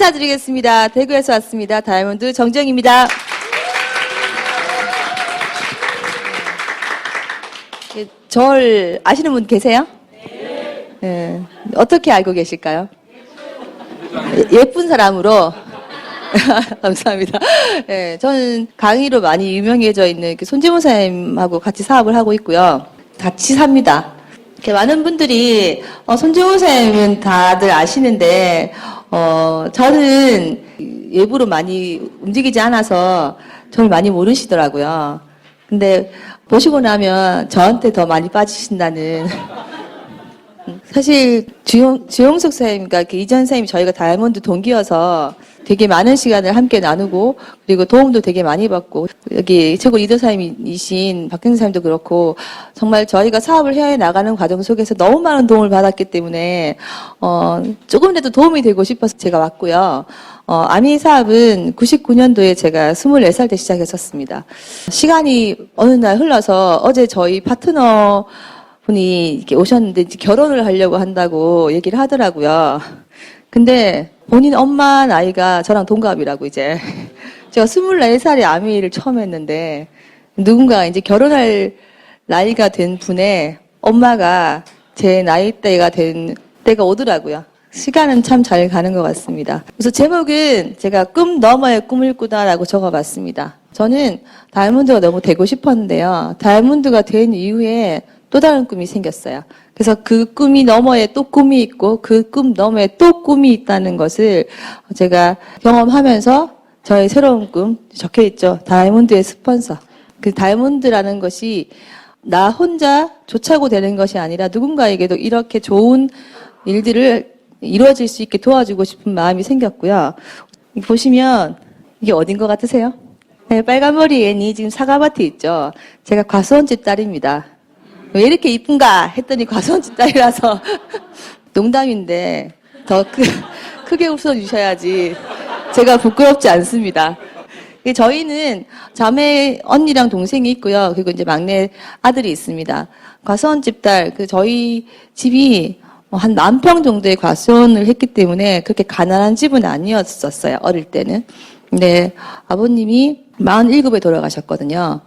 인사드리겠습니다. 대구에서 왔습니다. 다이아몬드 정정입니다. 절 아시는 분 계세요? 네. 어떻게 알고 계실까요? 예쁜 사람으로. 감사합니다. 네, 저는 강의로 많이 유명해져 있는 손재문 선생님하고 같이 사업을 하고 있고요. 같이 삽니다. 많은 분들이 손재문 선생님은 다들 아시는데 저는 외부로 많이 움직이지 않아서 저를 많이 모르시더라고요. 근데 보시고 나면 저한테 더 많이 빠지신다는. 사실 주용석 선생님, 그러니까 이전 선생님이 저희가 다이아몬드 동기여서 되게 많은 시간을 함께 나누고 그리고 도움도 되게 많이 받고 여기 최고 리더사님이신 박경선 선생님도 그렇고 정말 저희가 사업을 해야 나가는 과정 속에서 너무 많은 도움을 받았기 때문에 조금이라도 도움이 되고 싶어서 제가 왔고요. 아미 사업은 99년도에 제가 24살 때 시작했었습니다. 시간이 어느 날 흘러서 어제 저희 파트너 분이 이렇게 오셨는데 결혼을 하려고 한다고 얘기를 하더라고요. 근데 본인 엄마 나이가 저랑 동갑이라고 이제. 제가 24살에 아미를 처음 했는데 누군가 이제 결혼할 나이가 된 분의 엄마가 제 나이대가 된 때가 오더라고요. 시간은 참 잘 가는 것 같습니다. 그래서 제목은 제가 꿈 너머의 꿈을 꾸다라고 적어봤습니다. 저는 다이아몬드가 너무 되고 싶었는데요. 다이아몬드가 된 이후에 또 다른 꿈이 생겼어요. 그래서 그 꿈이 너머에 또 꿈이 있고 그 꿈 너머에 또 꿈이 있다는 것을 제가 경험하면서 저의 새로운 꿈 적혀있죠. 다이아몬드의 스폰서. 그 다이아몬드라는 것이 나 혼자 좋자고 되는 것이 아니라 누군가에게도 이렇게 좋은 일들을 이루어질 수 있게 도와주고 싶은 마음이 생겼고요. 보시면 이게 어딘 것 같으세요? 네, 빨간 머리 애니 지금 사과밭에 있죠. 제가 과수원집 딸입니다. 왜 이렇게 이쁜가 했더니 과수원집 딸이라서 농담인데 더 크게 웃어주셔야지 제가 부끄럽지 않습니다. 저희는 자매 언니랑 동생이 있고요. 그리고 이제 막내 아들이 있습니다. 과수원집 딸, 저희 집이 한 만평 정도의 과수원을 했기 때문에 그렇게 가난한 집은 아니었었어요. 어릴 때는. 근데 아버님이 47에 돌아가셨거든요.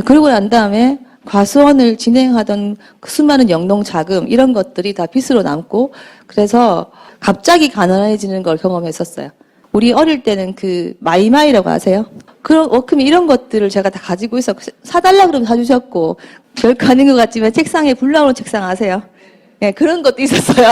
그러고 난 다음에 과수원을 진행하던 수많은 영농 자금 이런 것들이 다 빚으로 남고 그래서 갑자기 가난해지는 걸 경험했었어요. 우리 어릴 때는 마이마이라고 아세요? 그런 워크맨 이런 것들을 제가 다 가지고 있어 사달라 그러면 사주셨고 별거 아닌 것 같지만 책상에 불 나오는 책상 아세요? 예, 그런 것도 있었어요.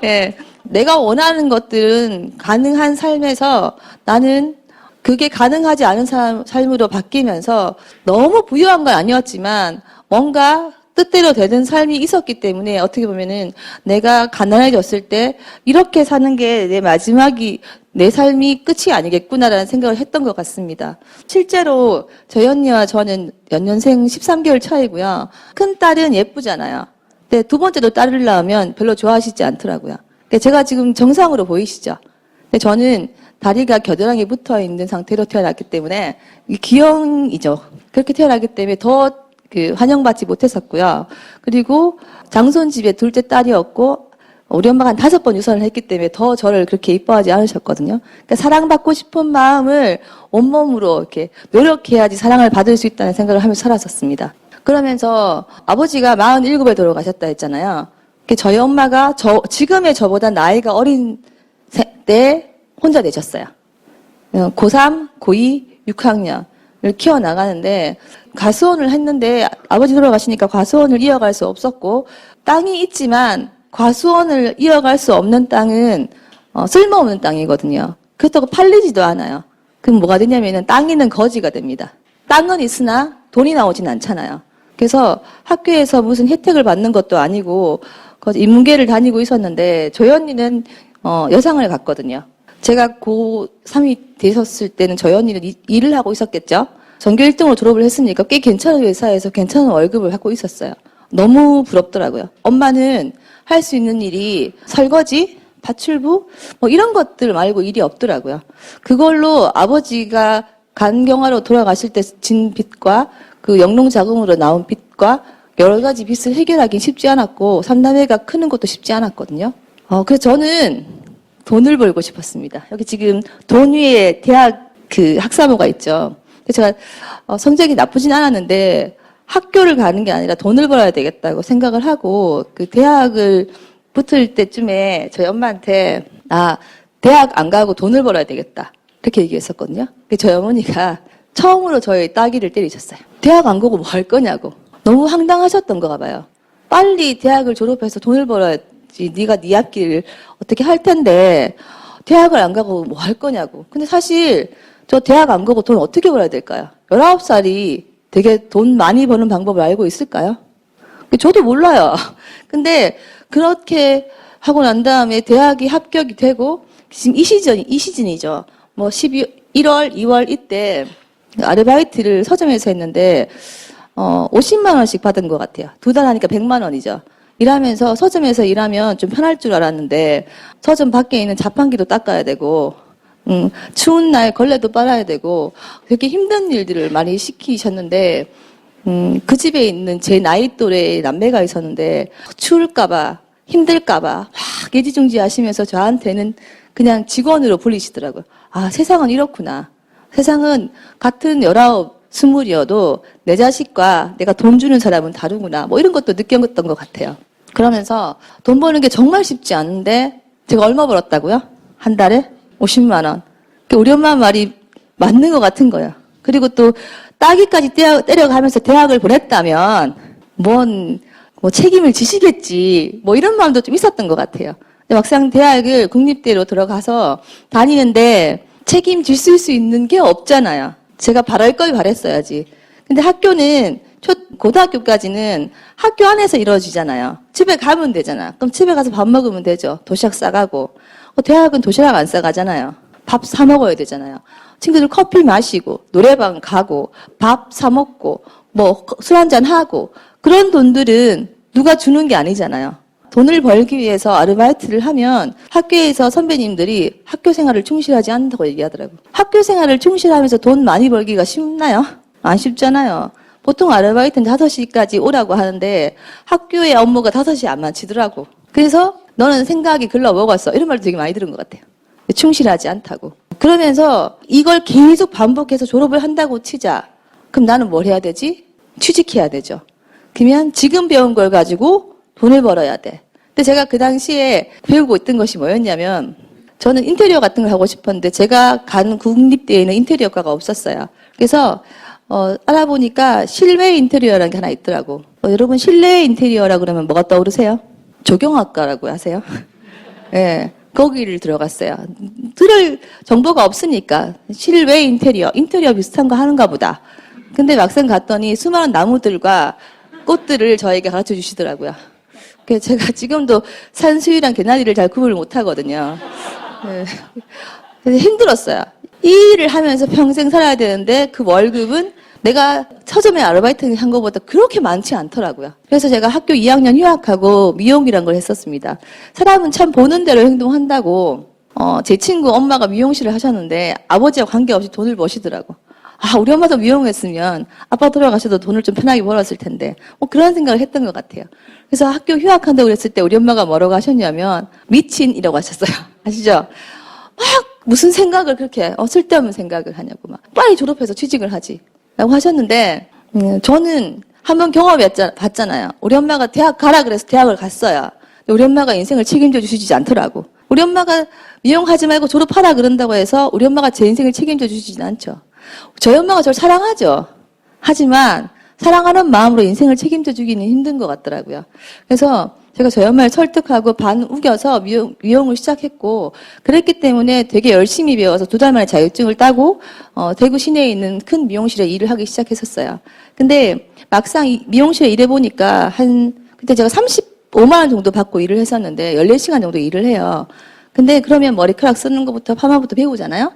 예, 내가 원하는 것들은 가능한 삶에서 나는 그게 가능하지 않은 삶으로 바뀌면서 너무 부유한 건 아니었지만 뭔가 뜻대로 되는 삶이 있었기 때문에 어떻게 보면은 내가 가난해졌을 때 이렇게 사는 게 내 삶이 끝이 아니겠구나라는 생각을 했던 것 같습니다. 실제로 저희 언니와 저는 연년생 13개월 차이고요. 큰 딸은 예쁘잖아요. 근데 두 번째도 딸을 낳으면 별로 좋아하시지 않더라고요. 제가 지금 정상으로 보이시죠? 근데 저는 다리가 겨드랑이에 붙어 있는 상태로 태어났기 때문에 기형이죠. 그렇게 태어났기 때문에 더 환영받지 못했었고요. 그리고 장손집에 둘째 딸이었고 우리 엄마가 한 5번 유산을 했기 때문에 더 저를 그렇게 이뻐하지 않으셨거든요. 그러니까 사랑받고 싶은 마음을 온몸으로 이렇게 노력해야지 사랑을 받을 수 있다는 생각을 하면서 살았었습니다. 그러면서 아버지가 47에 돌아가셨다 했잖아요. 저희 엄마가 지금의 저보다 나이가 어린 때 혼자 내셨어요. 고3, 고2, 6학년을 키워나가는데 과수원을 했는데 아버지 돌아가시니까 과수원을 이어갈 수 없었고 땅이 있지만 과수원을 이어갈 수 없는 땅은 쓸모없는 땅이거든요. 그렇다고 팔리지도 않아요. 그럼 뭐가 되냐면은 땅 있는 거지가 됩니다. 땅은 있으나 돈이 나오진 않잖아요. 그래서 학교에서 무슨 혜택을 받는 것도 아니고 인문계를 다니고 있었는데 저희 언니는 여상을 갔거든요. 제가 고3이 되셨을 때는 저희 언니는 일을 하고 있었겠죠. 전교 1등으로 졸업을 했으니까 꽤 괜찮은 회사에서 괜찮은 월급을 받고 있었어요. 너무 부럽더라고요. 엄마는 할 수 있는 일이 설거지, 파출부 이런 것들 말고 일이 없더라고요. 그걸로 아버지가 간경화로 돌아가실 때 진 빚과 영농 자금으로 나온 빚과 여러 가지 빚을 해결하기 쉽지 않았고 3남매가 크는 것도 쉽지 않았거든요. 그래서 저는 돈을 벌고 싶었습니다. 여기 지금 돈 위에 대학 그 학사모가 있죠. 그래서 제가 성적이 나쁘진 않았는데 학교를 가는 게 아니라 돈을 벌어야 되겠다고 생각을 하고 그 대학을 붙을 때쯤에 저희 엄마한테 대학 안 가고 돈을 벌어야 되겠다 이렇게 얘기했었거든요. 저희 어머니가 처음으로 저희 따귀를 때리셨어요. 대학 안 가고 뭐 할 거냐고. 너무 황당하셨던 거가 봐요. 빨리 대학을 졸업해서 돈을 벌어야지 네가 네 앞길 어떻게 할 텐데 대학을 안 가고 뭐 할 거냐고. 근데 사실 저 대학 안 가고 돈 어떻게 벌어야 될까요? 19살이 되게 돈 많이 버는 방법을 알고 있을까요? 저도 몰라요. 근데 그렇게 하고 난 다음에 대학이 합격이 되고 지금 이 시즌이죠. 뭐 1월, 2월 이때 아르바이트를 서점에서 했는데 50만 원씩 받은 것 같아요. 2달 하니까 100만 원이죠. 일하면서 서점에서 일하면 좀 편할 줄 알았는데 서점 밖에 있는 자판기도 닦아야 되고 추운 날 걸레도 빨아야 되고 되게 힘든 일들을 많이 시키셨는데 그 집에 있는 제 나이 또래의 남매가 있었는데 추울까봐 힘들까봐 막 애지중지 하시면서 저한테는 그냥 직원으로 불리시더라고요. 아, 세상은 이렇구나. 세상은 같은 19, 20이어도 내 자식과 내가 돈 주는 사람은 다르구나. 뭐 이런 것도 느꼈던 것 같아요. 그러면서 돈 버는 게 정말 쉽지 않은데 제가 얼마 벌었다고요? 한 달에? 50만 원. 우리 엄마 말이 맞는 것 같은 거예요. 그리고 또 따귀까지 때려가면서 대학을 보냈다면 뭐 책임을 지시겠지. 뭐 이런 마음도 좀 있었던 것 같아요. 근데 막상 대학을 국립대로 들어가서 다니는데 책임질 수 있는 게 없잖아요. 제가 바랄 걸 바랬어야지. 근데 학교는 고등학교까지는 학교 안에서 이루어지잖아요. 집에 가면 되잖아. 그럼 집에 가서 밥 먹으면 되죠. 도시락 싸가고. 대학은 도시락 안 싸가잖아요. 밥 사 먹어야 되잖아요. 친구들 커피 마시고 노래방 가고 밥 사 먹고 뭐 술 한잔 하고 그런 돈들은 누가 주는 게 아니잖아요. 돈을 벌기 위해서 아르바이트를 하면 학교에서 선배님들이 학교 생활을 충실하지 않다고 얘기하더라고요. 학교 생활을 충실하면서 돈 많이 벌기가 쉽나요? 안 쉽잖아요. 보통 아르바이트는 5시까지 오라고 하는데 학교의 업무가 5시 안 마치더라고. 그래서 너는 생각이 글러 먹었어. 이런 말도 되게 많이 들은 것 같아요. 충실하지 않다고. 그러면서 이걸 계속 반복해서 졸업을 한다고 치자. 그럼 나는 뭘 해야 되지? 취직해야 되죠. 그러면 지금 배운 걸 가지고 돈을 벌어야 돼. 근데 제가 그 당시에 배우고 있던 것이 뭐였냐면 저는 인테리어 같은 걸 하고 싶었는데 제가 간 국립대에는 인테리어과가 없었어요. 그래서 알아보니까 실외 인테리어라는 게 하나 있더라고. 여러분 실내 인테리어라고 그러면 뭐가 떠오르세요? 조경학과라고 하세요? 예. 네, 거기를 들어갔어요. 들을 정보가 없으니까 실외 인테리어 비슷한 거 하는가 보다. 근데 막상 갔더니 수많은 나무들과 꽃들을 저에게 가르쳐 주시더라고요. 그래서 제가 지금도 산수유랑 개나리를 잘 구분을 못 하거든요. 네. 그래서 힘들었어요. 이 일을 하면서 평생 살아야 되는데 그 월급은 내가 서점에 아르바이트 한 것보다 그렇게 많지 않더라고요. 그래서 제가 학교 2학년 휴학하고 미용이란 걸 했었습니다. 사람은 참 보는 대로 행동한다고 제 친구 엄마가 미용실을 하셨는데 아버지와 관계없이 돈을 버시더라고. 우리 엄마도 미용했으면 아빠 돌아가셔도 돈을 좀 편하게 벌었을 텐데 뭐 그런 생각을 했던 것 같아요. 그래서 학교 휴학한다고 그랬을 때 우리 엄마가 뭐라고 하셨냐면 미친이라고 하셨어요. 아시죠? 막 무슨 생각을 그렇게 쓸데없는 생각을 하냐고 막 빨리 졸업해서 취직을 하지 라고 하셨는데 저는 한번 경험해봤잖아요. 우리 엄마가 대학 가라 그래서 대학을 갔어요. 근데 우리 엄마가 인생을 책임져 주시지 않더라고. 우리 엄마가 미용하지 말고 졸업하라 그런다고 해서 우리 엄마가 제 인생을 책임져 주시진 않죠. 저희 엄마가 저를 사랑하죠. 하지만 사랑하는 마음으로 인생을 책임져 주기는 힘든 것 같더라고요. 그래서 제가 저희 엄마를 설득하고 반 우겨서 미용을 시작했고 그랬기 때문에 되게 열심히 배워서 2달 만에 자격증을 따고 대구 시내에 있는 큰 미용실에 일을 하기 시작했었어요. 근데 막상 미용실에 일해보니까 그때 제가 35만 원 정도 받고 일을 했었는데 14시간 정도 일을 해요. 근데 그러면 머리카락 쓰는 것부터 파마부터 배우잖아요.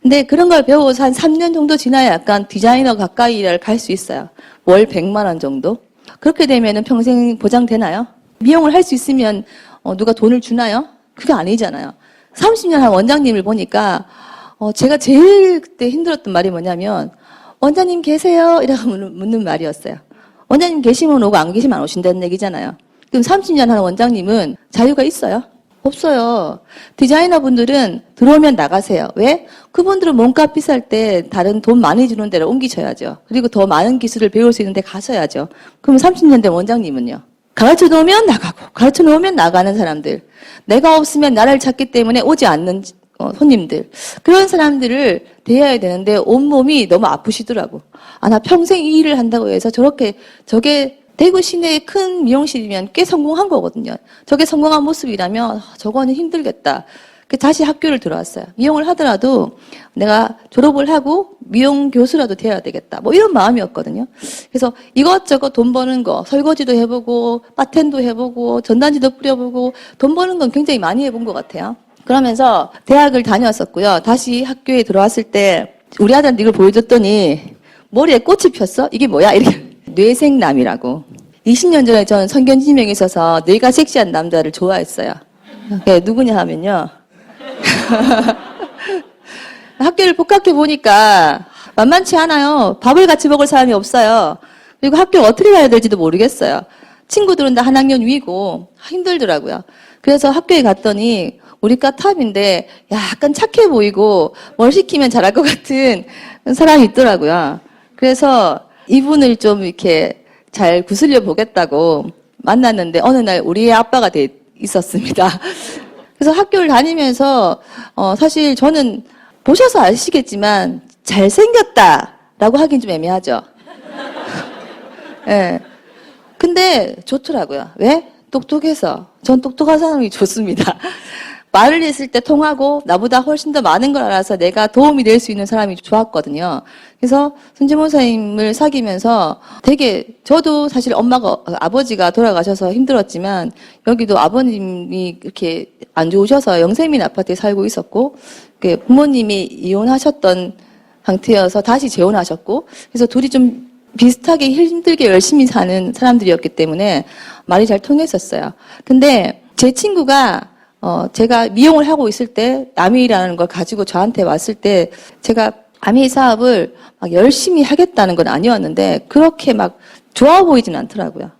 근데 그런 걸 배워서 한 3년 정도 지나야 약간 디자이너 가까이를 갈 수 있어요. 월 100만 원 정도. 그렇게 되면은 평생 보장되나요? 미용을 할 수 있으면 누가 돈을 주나요? 그게 아니잖아요. 30년 한 원장님을 보니까 제가 제일 그때 힘들었던 말이 뭐냐면 원장님 계세요? 이라고 묻는 말이었어요. 원장님 계시면 오고 안 계시면 안 오신다는 얘기잖아요. 그럼 30년 한 원장님은 자유가 있어요? 없어요. 디자이너 분들은 들어오면 나가세요. 왜? 그분들은 몸값 비쌀 때 다른 돈 많이 주는 데를 옮기셔야죠. 그리고 더 많은 기술을 배울 수 있는 데 가셔야죠. 그럼 30년 된 원장님은요? 가르쳐 놓으면 나가고, 가르쳐 놓으면 나가는 사람들. 내가 없으면 나를 찾기 때문에 오지 않는 손님들. 그런 사람들을 대해야 되는데 온몸이 너무 아프시더라고. 아, 나 평생 이 일을 한다고 해서 저게 대구 시내의 큰 미용실이면 꽤 성공한 거거든요. 저게 성공한 모습이라면 저거는 힘들겠다. 다시 학교를 들어왔어요. 미용을 하더라도 내가 졸업을 하고 미용 교수라도 되어야 되겠다. 뭐 이런 마음이었거든요. 그래서 이것저것 돈 버는 거, 설거지도 해보고, 바텐도 해보고, 전단지도 뿌려보고, 돈 버는 건 굉장히 많이 해본 것 같아요. 그러면서 대학을 다녔었고요. 다시 학교에 들어왔을 때 우리 아들한테 이걸 보여줬더니 머리에 꽃이 폈어? 이게 뭐야? 이렇게. 뇌생남이라고. 20년 전에 저는 성견지명이 있어서 뇌가 섹시한 남자를 좋아했어요. 누구냐 하면요. 학교를 복학해 보니까 만만치 않아요. 밥을 같이 먹을 사람이 없어요. 그리고 학교를 어떻게 가야 될지도 모르겠어요. 친구들은 다 한 학년 위고 힘들더라고요. 그래서 학교에 갔더니 우리과 탑인데 약간 착해 보이고 뭘 시키면 잘할 것 같은 사람이 있더라고요. 그래서 이분을 좀 이렇게 잘 구슬려 보겠다고 만났는데 어느 날 우리의 아빠가 돼 있었습니다. 그래서 학교를 다니면서 사실 저는 보셔서 아시겠지만 잘생겼다라고 하긴 좀 애매하죠. 예. 근데 좋더라고요. 왜? 똑똑해서. 전 똑똑한 사람이 좋습니다. 말을 했을 때 통하고 나보다 훨씬 더 많은 걸 알아서 내가 도움이 될 수 있는 사람이 좋았거든요. 그래서 손재문 선생님을 사귀면서 되게 저도 사실 아버지가 돌아가셔서 힘들었지만 여기도 아버님이 이렇게 안 좋으셔서 영세민 아파트에 살고 있었고 부모님이 이혼하셨던 상태여서 다시 재혼하셨고 그래서 둘이 좀 비슷하게 힘들게 열심히 사는 사람들이었기 때문에 말이 잘 통했었어요. 근데 제 친구가 제가 미용을 하고 있을 때 아미라는 걸 가지고 저한테 왔을 때 제가 아미 사업을 막 열심히 하겠다는 건 아니었는데 그렇게 막 좋아 보이진 않더라고요.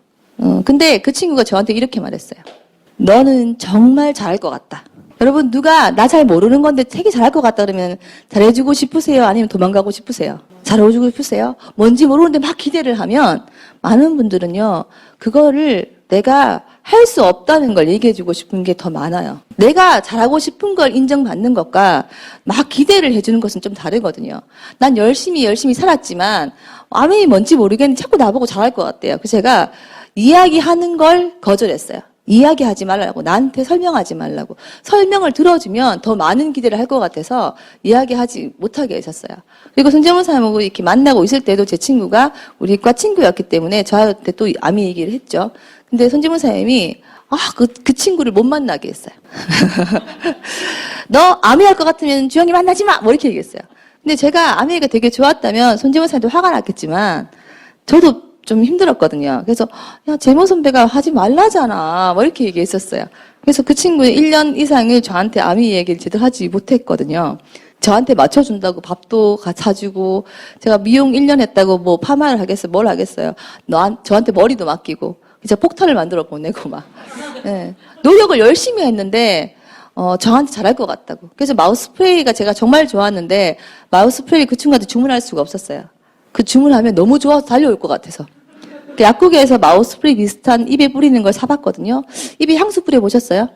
근데 그 친구가 저한테 이렇게 말했어요. 너는 정말 잘할 것 같다. 여러분 누가 나 잘 모르는 건데 되게 잘할 것 같다 그러면 잘해주고 싶으세요? 아니면 도망가고 싶으세요? 잘해주고 싶으세요? 뭔지 모르는데 막 기대를 하면 많은 분들은요. 그거를 내가 할 수 없다는 걸 얘기해주고 싶은 게 더 많아요. 내가 잘하고 싶은 걸 인정받는 것과 막 기대를 해주는 것은 좀 다르거든요. 난 열심히 살았지만 아무리 뭔지 모르겠는데 자꾸 나보고 잘할 것 같대요. 그래서 제가 이야기하는 걸 거절했어요. 이야기하지 말라고. 나한테 설명하지 말라고. 설명을 들어주면 더 많은 기대를 할 것 같아서 이야기하지 못하게 했었어요. 그리고 손재문 사람하고 이렇게 만나고 있을 때도 제 친구가 우리과 친구였기 때문에 저한테 또 아미 얘기를 했죠. 근데 손재문 사람이 그 친구를 못 만나게 했어요. 너 아미 할 것 같으면 주영이 만나지 마! 뭐 이렇게 얘기했어요. 근데 제가 아미가 되게 좋았다면 손재문 사람도 화가 났겠지만 저도 좀 힘들었거든요. 그래서 야 재모 선배가 하지 말라잖아. 뭐 이렇게 얘기했었어요. 그래서 그 친구는 1년 이상을 저한테 아미 얘기를 제대로 하지 못했거든요. 저한테 맞춰준다고 밥도 사주고 제가 미용 1년 했다고 뭐 파마를 하겠어요. 뭘 하겠어요. 저한테 머리도 맡기고 진짜 폭탄을 만들어 보내고 막 네. 노력을 열심히 했는데 저한테 잘할 것 같다고. 그래서 마우스 스프레이가 제가 정말 좋았는데 마우스 스프레이 그 친구한테 주문할 수가 없었어요. 그 주문하면 너무 좋아서 달려올 것 같아서. 약국에서 마우스 스프레이 비슷한 입에 뿌리는 걸 사봤거든요. 입에 향수 뿌려보셨어요?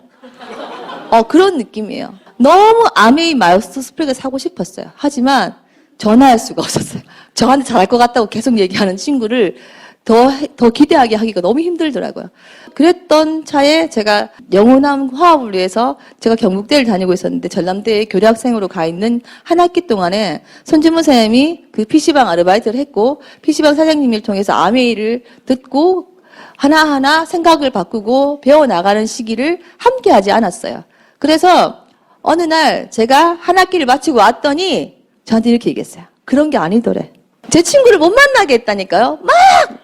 그런 느낌이에요. 너무 아메이 마우스 스프레이가 사고 싶었어요. 하지만 전화할 수가 없었어요. 저한테 잘할 것 같다고 계속 얘기하는 친구를 더 기대하게 하기가 너무 힘들더라고요. 그랬던 차에 제가 영혼함 화합을 위해서 제가 경북대를 다니고 있었는데 전남대에 교류학생으로 가 있는 한 학기 동안에 손재문 선생님이 그 PC방 아르바이트를 했고 PC방 사장님을 통해서 아메이를 듣고 하나하나 생각을 바꾸고 배워나가는 시기를 함께 하지 않았어요. 그래서 어느 날 제가 한 학기를 마치고 왔더니 저한테 이렇게 얘기했어요. 그런 게 아니더래. 제 친구를 못 만나게 했다니까요. 막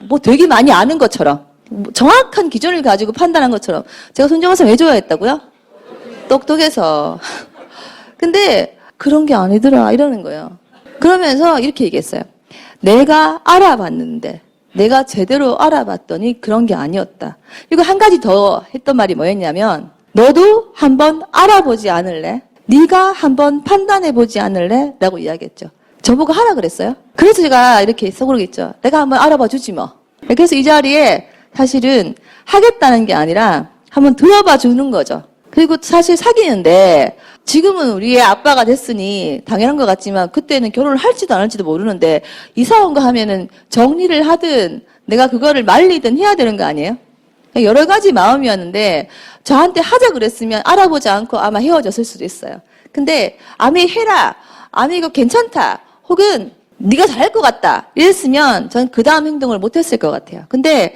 뭐 되게 많이 아는 것처럼 정확한 기준을 가지고 판단한 것처럼 제가 손정은 선생님 왜 좋아했다고요? 똑똑해서. 근데 그런 게 아니더라 이러는 거예요. 그러면서 이렇게 얘기했어요. 내가 알아봤는데 내가 제대로 알아봤더니 그런 게 아니었다. 그리고 한 가지 더 했던 말이 뭐였냐면 너도 한번 알아보지 않을래? 네가 한번 판단해보지 않을래? 라고 이야기했죠. 저보고 하라 그랬어요. 그래서 제가 이렇게 써보겠죠. 내가 한번 알아봐 주지 뭐. 그래서 이 자리에 사실은 하겠다는 게 아니라 한번 들어봐 주는 거죠. 그리고 사실 사귀는데 지금은 우리의 아빠가 됐으니 당연한 것 같지만 그때는 결혼을 할지도 안 할지도 모르는데 이사 온 거 하면은 정리를 하든 내가 그거를 말리든 해야 되는 거 아니에요? 여러 가지 마음이었는데 저한테 하자 그랬으면 알아보지 않고 아마 헤어졌을 수도 있어요. 근데 아미 해라. 아미 이거 괜찮다. 혹은 네가 잘할 것 같다. 이랬으면 전 그 다음 행동을 못했을 것 같아요. 근데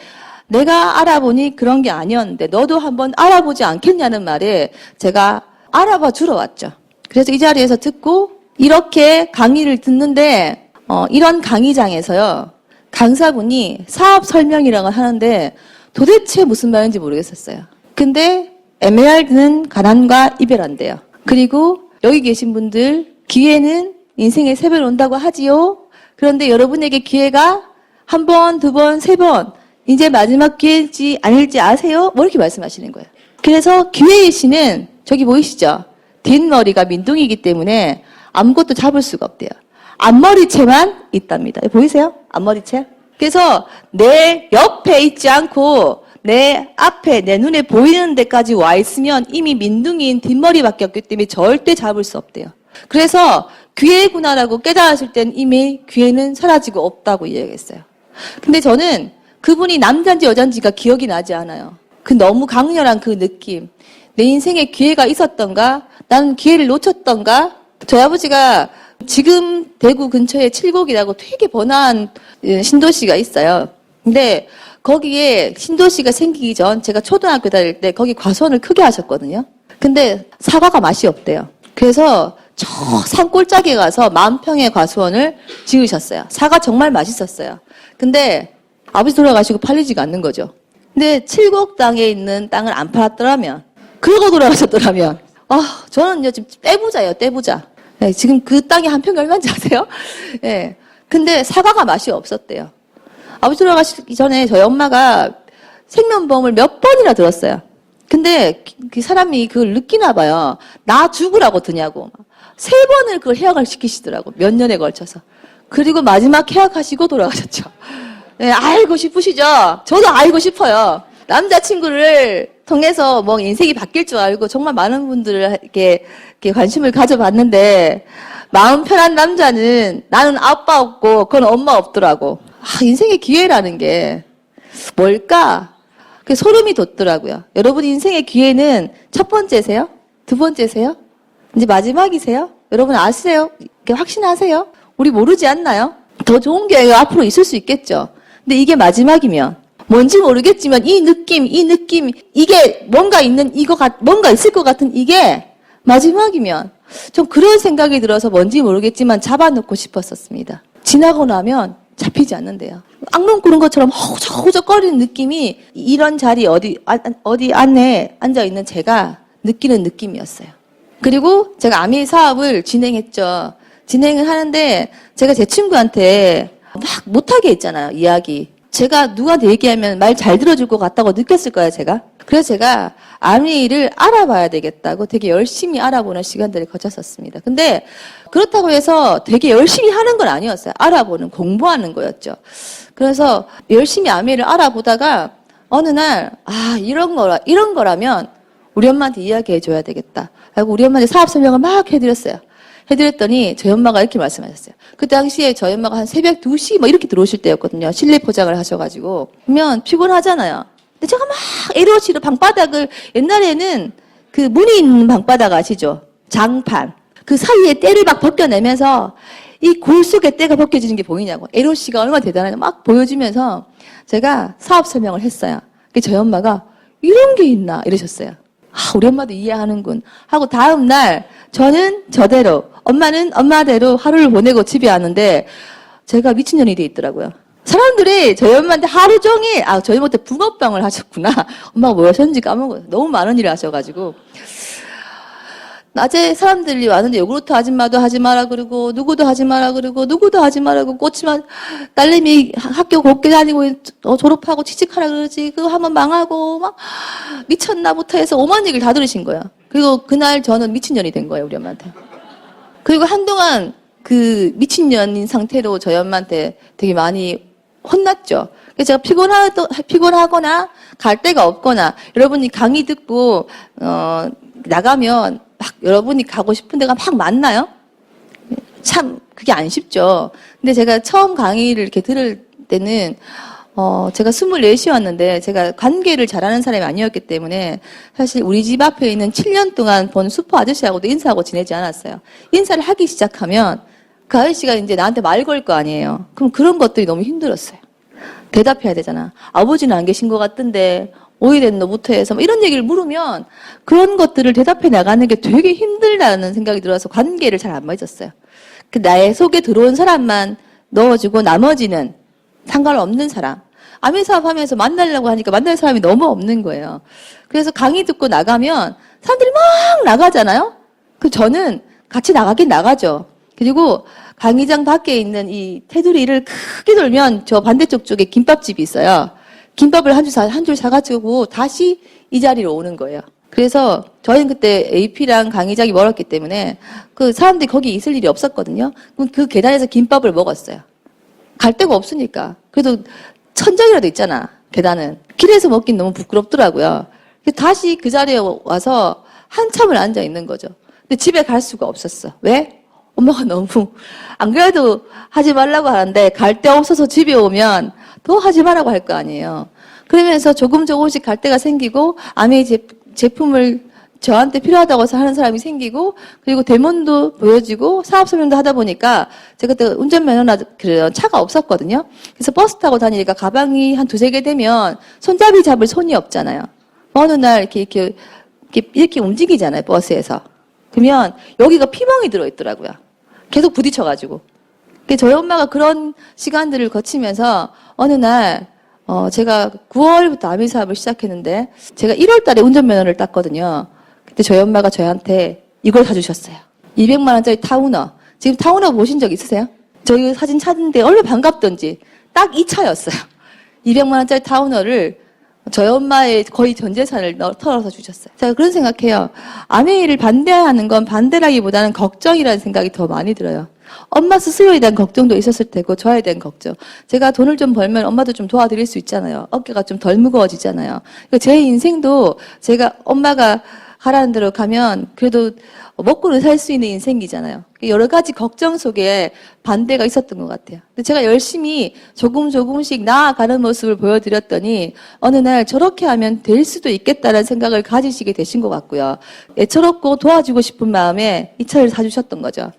내가 알아보니 그런 게 아니었는데 너도 한번 알아보지 않겠냐는 말에 제가 알아봐 주러 왔죠. 그래서 이 자리에서 듣고 이렇게 강의를 듣는데 이런 강의장에서요. 강사분이 사업 설명이라고 하는데 도대체 무슨 말인지 모르겠었어요. 근데 에메랄드는 가난과 이별한대요. 그리고 여기 계신 분들 기회는 인생에 3번 온다고 하지요. 그런데 여러분에게 기회가 한 번, 2번, 3번 이제 마지막 기회일지 아닐지 아세요? 뭐 이렇게 말씀하시는 거예요. 그래서 기회의 신은 저기 보이시죠? 뒷머리가 민둥이기 때문에 아무것도 잡을 수가 없대요. 앞머리채만 있답니다. 보이세요? 앞머리채? 그래서 내 옆에 있지 않고 내 앞에 내 눈에 보이는 데까지 와 있으면 이미 민둥이인 뒷머리밖에 없기 때문에 절대 잡을 수 없대요. 그래서 기회구나라고 깨달았을 땐 이미 기회는 사라지고 없다고 이야기했어요. 근데 저는 그분이 남자인지 여자인지가 기억이 나지 않아요. 그 너무 강렬한 그 느낌. 내 인생에 기회가 있었던가? 나는 기회를 놓쳤던가? 저희 아버지가 지금 대구 근처에 칠곡이라고 되게 번화한 신도시가 있어요. 근데 거기에 신도시가 생기기 전 제가 초등학교 다닐 때 거기 과수원을 크게 하셨거든요. 근데 사과가 맛이 없대요. 그래서 저 산골짜기에 가서 10,000평의 과수원을 지으셨어요. 사과 정말 맛있었어요. 근데 아버지 돌아가시고 팔리지가 않는 거죠. 근데 칠곡 땅에 있는 땅을 안 팔았더라면, 그러고 돌아가셨더라면, 저는요 지금 떼부자예요, 떼부자. 네, 지금 그 땅이 한 평이 얼마인지 아세요? 네. 근데 사과가 맛이 없었대요. 아버지 돌아가시기 전에 저희 엄마가 생면보험을 몇 번이나 들었어요. 근데 그 사람이 그걸 느끼나 봐요. 나 죽으라고 드냐고. 3번을 그걸 해약을 시키시더라고. 몇 년에 걸쳐서. 그리고 마지막 해약하시고 돌아가셨죠. 네, 알고 싶으시죠? 저도 알고 싶어요. 남자친구를 통해서 뭐 인생이 바뀔 줄 알고 정말 많은 분들을 이렇게 관심을 가져봤는데 마음 편한 남자는 나는 아빠 없고 그건 엄마 없더라고. 인생의 기회라는 게 뭘까? 그 소름이 돋더라고요. 여러분 인생의 기회는 첫 번째세요? 두 번째세요? 이제 마지막이세요? 여러분 아세요? 확신하세요? 우리 모르지 않나요? 더 좋은 기회가 앞으로 있을 수 있겠죠. 근데 이게 마지막이면 뭔지 모르겠지만 이 느낌, 이게 뭔가 있을 것 같은 이게 마지막이면 좀 그런 생각이 들어서 뭔지 모르겠지만 잡아놓고 싶었었습니다. 지나고 나면 잡히지 않는데요. 악몽 꾸는 것처럼 허우적거리는 느낌이 이런 자리 어디 안에 앉아있는 제가 느끼는 느낌이었어요. 그리고 제가 아미 사업을 진행했죠. 진행을 하는데 제가 제 친구한테 막 못하게 했잖아요, 이야기. 제가 누구한테 얘기하면 말 잘 들어줄 것 같다고 느꼈을 거예요, 제가. 그래서 제가 아미를 알아봐야 되겠다고 되게 열심히 알아보는 시간들을 거쳤었습니다. 근데 그렇다고 해서 되게 열심히 하는 건 아니었어요. 알아보는, 공부하는 거였죠. 그래서 열심히 아미를 알아보다가 어느 날, 이런 거라면 우리 엄마한테 이야기해줘야 되겠다. 하고 우리 엄마한테 사업 설명을 막 해드렸어요. 해드렸더니 저희 엄마가 이렇게 말씀하셨어요. 그 당시에 저희 엄마가 한 새벽 2시 뭐 이렇게 들어오실 때였거든요. 실내 포장을 하셔가지고. 그러면 피곤하잖아요. 근데 제가 막 에로시로 방바닥을, 옛날에는 그 문이 있는 방바닥 아시죠? 장판. 그 사이에 때를 막 벗겨내면서 이 골 속에 때가 벗겨지는 게 보이냐고. 에로시가 얼마나 대단하냐 막 보여주면서 제가 사업 설명을 했어요. 그래서 저희 엄마가 이런 게 있나 이러셨어요. 우리 엄마도 이해하는군 하고 다음 날 저는 저대로 엄마는 엄마대로 하루를 보내고 집에 왔는데 제가 미친년이 돼 있더라고요. 사람들이 저희 엄마한테 하루 종일 저희 엄마한테 붕어빵을 하셨구나. 엄마가 뭐 하셨는지 까먹어요. 너무 많은 일을 하셔가지고 낮에 사람들이 왔는데 요구르트 아줌마도 하지 마라 그러고 누구도 하지 마라 그러고 누구도 하지 마라 그러고 꼬치만 딸내미 학교 곱게 다니고 졸업하고 취직하라 그러지 그거 하면 망하고 막 미쳤나부터 해서 오만 얘기를 다 들으신 거예요. 그리고 그날 저는 미친년이 된 거예요, 우리 엄마한테. 그리고 한동안 그 미친년인 상태로 저희 엄마한테 되게 많이 혼났죠. 그래서 제가 피곤하거나 갈 데가 없거나 여러분이 강의 듣고 나가면 막 여러분이 가고 싶은 데가 막 많나요? 참 그게 안 쉽죠. 근데 제가 처음 강의를 이렇게 들을 때는 제가 24시였는데 제가 관계를 잘하는 사람이 아니었기 때문에 사실 우리 집 앞에 있는 7년 동안 본 슈퍼 아저씨하고도 인사하고 지내지 않았어요. 인사를 하기 시작하면 그 아저씨가 이제 나한테 말 걸 거 아니에요. 그럼 그런 것들이 너무 힘들었어요. 대답해야 되잖아. 아버지는 안 계신 것 같던데 오래됐노부터 해서 이런 얘기를 물으면 그런 것들을 대답해 나가는 게 되게 힘들다는 생각이 들어서 관계를 잘 안 맺었어요. 그 나의 속에 들어온 사람만 넣어주고 나머지는 상관없는 사람. 아미사업 하면서 만나려고 하니까 만날 사람이 너무 없는 거예요. 그래서 강의 듣고 나가면 사람들이 막 나가잖아요? 저는 같이 나가긴 나가죠. 그리고 강의장 밖에 있는 이 테두리를 크게 돌면 저 반대쪽 쪽에 김밥집이 있어요. 김밥을 한 줄 사가지고 다시 이 자리로 오는 거예요. 그래서 저희는 그때 AP랑 강의장이 멀었기 때문에 그 사람들이 거기 있을 일이 없었거든요. 그럼 그 계단에서 김밥을 먹었어요. 갈 데가 없으니까. 그래도 천장이라도 있잖아, 계단은. 길에서 먹긴 너무 부끄럽더라고요. 다시 그 자리에 와서 한참을 앉아 있는 거죠. 근데 집에 갈 수가 없었어. 왜? 엄마가 너무, 안 그래도 하지 말라고 하는데 갈 데 없어서 집에 오면 더 하지 말라고 할 거 아니에요. 그러면서 조금씩 갈 데가 생기고, 아메이 제품을 저한테 필요하다고 해서 하는 사람이 생기고, 그리고 데모도 보여지고, 사업 설명도 하다 보니까, 제가 그때 운전면허나 그런 차가 없었거든요. 그래서 버스 타고 다니니까 가방이 한 두세 개 되면 손잡이 잡을 손이 없잖아요. 어느 날 이렇게 움직이잖아요, 버스에서. 그러면 여기가 피멍이 들어있더라고요. 계속 부딪혀가지고. 저희 엄마가 그런 시간들을 거치면서 어느 날 제가 9월부터 아미 사업을 시작했는데 제가 1월 달에 운전면허를 땄거든요. 그때 저희 엄마가 저한테 이걸 사주셨어요. 200만 원짜리 타우너. 지금 타우너 보신 적 있으세요? 저희 사진 찾는데 얼마나 반갑던지 딱 이 차였어요. 200만 원짜리 타우너를 저희 엄마의 거의 전 재산을 털어서 주셨어요. 제가 그런 생각해요. 아메이를 반대하는 건 반대라기보다는 걱정이라는 생각이 더 많이 들어요. 엄마 스스로에 대한 걱정도 있었을 테고 저에 대한 걱정. 제가 돈을 좀 벌면 엄마도 좀 도와드릴 수 있잖아요. 어깨가 좀 덜 무거워지잖아요. 제 인생도 제가 엄마가 하라는 대로 가면 그래도 먹고는 살 수 있는 인생이잖아요. 여러 가지 걱정 속에 반대가 있었던 것 같아요. 근데 제가 열심히 조금씩 나아가는 모습을 보여드렸더니 어느 날 저렇게 하면 될 수도 있겠다는 생각을 가지시게 되신 것 같고요. 애처롭고 도와주고 싶은 마음에 이 차를 사주셨던 거죠.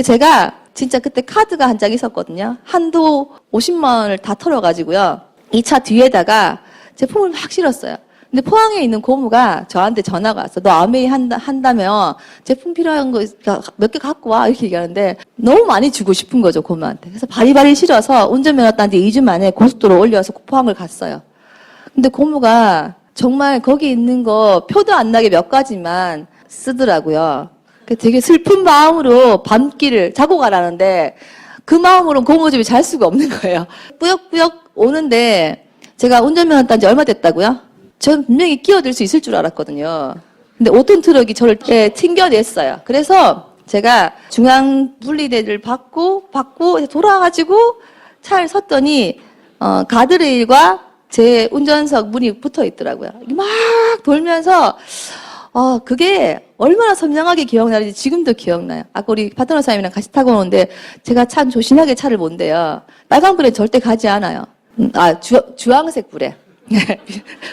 제가 진짜 그때 카드가 한 장 있었거든요. 한도 50만 원을 다 털어가지고요. 이 차 뒤에다가 제품을 막 실었어요. 근데 포항에 있는 고모가 저한테 전화가 왔어. 너 아메이 한다며 제품 필요한 거 몇 개 갖고 와. 이렇게 얘기하는데 너무 많이 주고 싶은 거죠, 고모한테. 그래서 바리바리 실어서 운전면허 딴 지 2주 만에 고속도로 올려서 포항을 갔어요. 근데 고모가 정말 거기 있는 거 표도 안 나게 몇 가지만 쓰더라고요. 되게 슬픈 마음으로 밤길을 자고 가라는데 그 마음으로 고모 집에 잘 수가 없는 거예요. 뿌역뿌역 오는데 제가 운전면허 딴 지 얼마 됐다고요? 전 분명히 끼어들 수 있을 줄 알았거든요. 근데 5톤 트럭이 저를 튕겨냈어요. 그래서 제가 중앙 분리대를 받고 돌아가지고 차를 섰더니 가드레일과 제 운전석 문이 붙어 있더라고요. 막 돌면서 그게 얼마나 선명하게 기억나는지 지금도 기억나요. 아까 우리 파트너사님이랑 같이 타고 오는데 제가 참 조신하게 차를 몬대요. 빨간불에 절대 가지 않아요. 주황색 불에.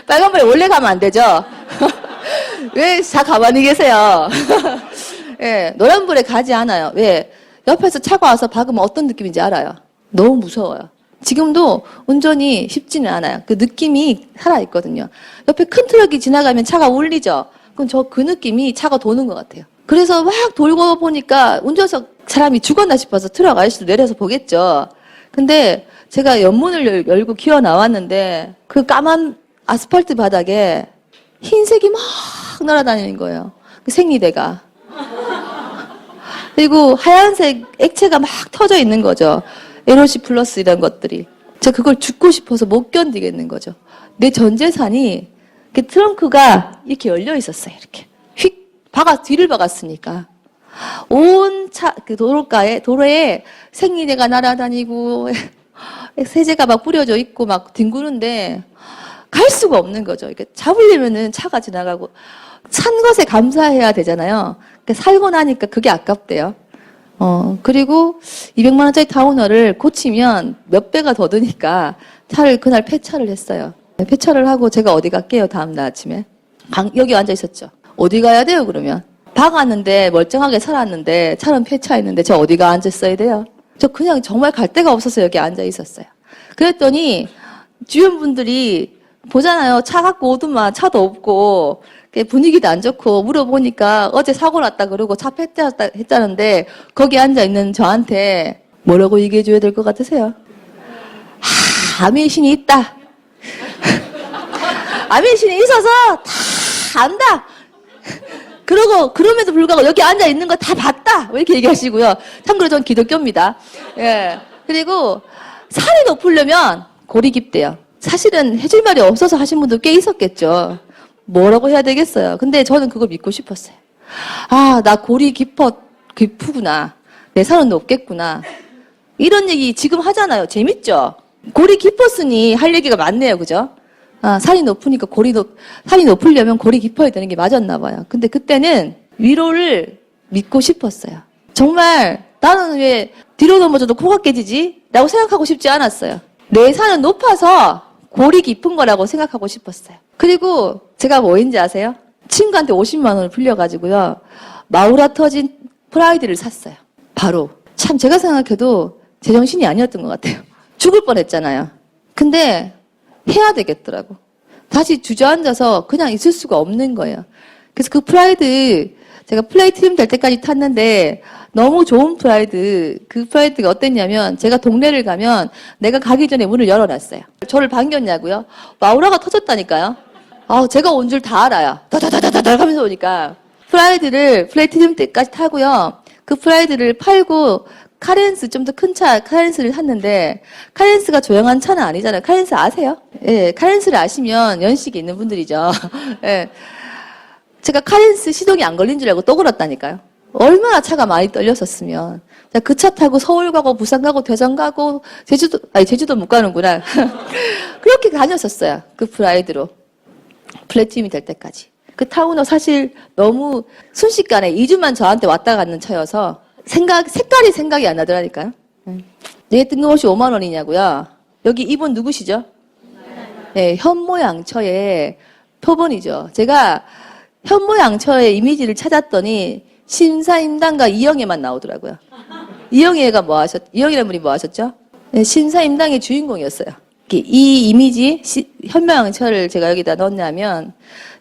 빨간불에 원래 가면 안 되죠? 왜 다 가만히 계세요? 예, 노란불에 가지 않아요. 왜? 옆에서 차가 와서 박으면 어떤 느낌인지 알아요. 너무 무서워요. 지금도 운전이 쉽지는 않아요. 그 느낌이 살아있거든요. 옆에 큰 트럭이 지나가면 차가 울리죠? 그럼 그 느낌이 차가 도는 것 같아요. 그래서 막 돌고 보니까 운전석 사람이 죽었나 싶어서 트럭 아저씨도 내려서 보겠죠. 근데 제가 연문을 열고 기어 나왔는데 그 까만 아스팔트 바닥에 흰색이 막 날아다니는 거예요. 그 생리대가. 그리고 하얀색 액체가 막 터져 있는 거죠. NOC 플러스 이런 것들이. 제가 그걸 죽고 싶어서 못 견디겠는 거죠. 내 전 재산이 트렁크가 이렇게 열려 있었어요. 이렇게 뒤를 박았으니까. 온 도로에 생리대가 날아다니고 세제가 막 뿌려져 있고 막 뒹구는데 갈 수가 없는 거죠. 이렇게 잡으려면은 차가 지나가고 산 것에 감사해야 되잖아요. 살고 나니까 그게 아깝대요. 그리고 200만 원짜리 타운허를 고치면 몇 배가 더 드니까 차를 그날 폐차를 했어요. 폐차를 하고 제가 어디 갈게요, 다음날 아침에. 여기 앉아 있었죠. 어디 가야 돼요, 그러면? 박았는데 멀쩡하게 살았는데 차는 폐차했는데 저 어디가 앉아 있어야 돼요? 저 그냥 정말 갈 데가 없어서 여기 앉아 있었어요. 그랬더니 주변 분들이 보잖아요. 차 갖고 오더만 차도 없고 분위기도 안 좋고 물어보니까 어제 사고 났다 그러고 차 폐차했다 했다는데 거기 앉아 있는 저한테 뭐라고 얘기해 줘야 될 것 같으세요? 아미신이 있다. 아미신이 있어서 다 안다. 그럼에도 불구하고 여기 앉아 있는 거 다 봤다. 왜 이렇게 얘기하시고요. 참고로 전 기독교입니다. 예. 그리고 살이 높으려면 골이 깊대요. 사실은 해줄 말이 없어서 하신 분도 꽤 있었겠죠. 뭐라고 해야 되겠어요. 근데 저는 그걸 믿고 싶었어요. 나 골이 깊구나. 내 살은 높겠구나. 이런 얘기 지금 하잖아요. 재밌죠? 골이 깊었으니 할 얘기가 많네요. 그죠? 살이 높으니까 살이 높으려면 골이 깊어야 되는 게 맞았나 봐요. 근데 그때는 위로를 믿고 싶었어요. 정말 나는 왜 뒤로 넘어져도 코가 깨지지? 라고 생각하고 싶지 않았어요. 내 산은 높아서 골이 깊은 거라고 생각하고 싶었어요. 그리고 제가 뭐인지 아세요? 친구한테 50만 원을 빌려가지고요. 마우라 터진 프라이드를 샀어요. 바로. 참 제가 생각해도 제정신이 아니었던 것 같아요. 죽을 뻔했잖아요. 근데 해야 되겠더라고. 다시 주저앉아서 그냥 있을 수가 없는 거예요. 그래서 그 프라이드 제가 플레이티넘 될 때까지 탔는데 너무 좋은 프라이드, 그 프라이드가 어땠냐면 제가 동네를 가면 내가 가기 전에 문을 열어놨어요. 저를 반겼냐고요? 마우라가 터졌다니까요. 제가 온 줄 다 알아요. 다다다다다 하면서 오니까 프라이드를 플레이티넘 때까지 타고요. 그 프라이드를 팔고 카렌스 좀 더 큰 차 카렌스를 샀는데 카렌스가 조용한 차는 아니잖아요. 카렌스 아세요? 예, 카렌스를 아시면 연식이 있는 분들이죠. 예. 제가 카렌스 시동이 안 걸린 줄 알고 또 걸었다니까요. 얼마나 차가 많이 떨렸었으면. 그 차 타고 서울 가고 부산 가고 대전 가고 제주도 못 가는구나. 그렇게 다녔었어요. 그 프라이드로. 플래티넘이 될 때까지. 그 타운허 사실 너무 순식간에 2주만 저한테 왔다 갔는 차여서 색깔이 생각이 안 나더라니까요. 왜 뜬금없이 5만 원이냐고요? 여기 이분 누구시죠? 네, 현모양처의 표본이죠. 제가 현모양처의 이미지를 찾았더니 신사임당과 이영애만 나오더라고요. 이영애라는 분이 뭐 하셨죠? 네, 신사임당의 주인공이었어요. 이 이미지, 현모양처를 제가 여기다 넣었냐면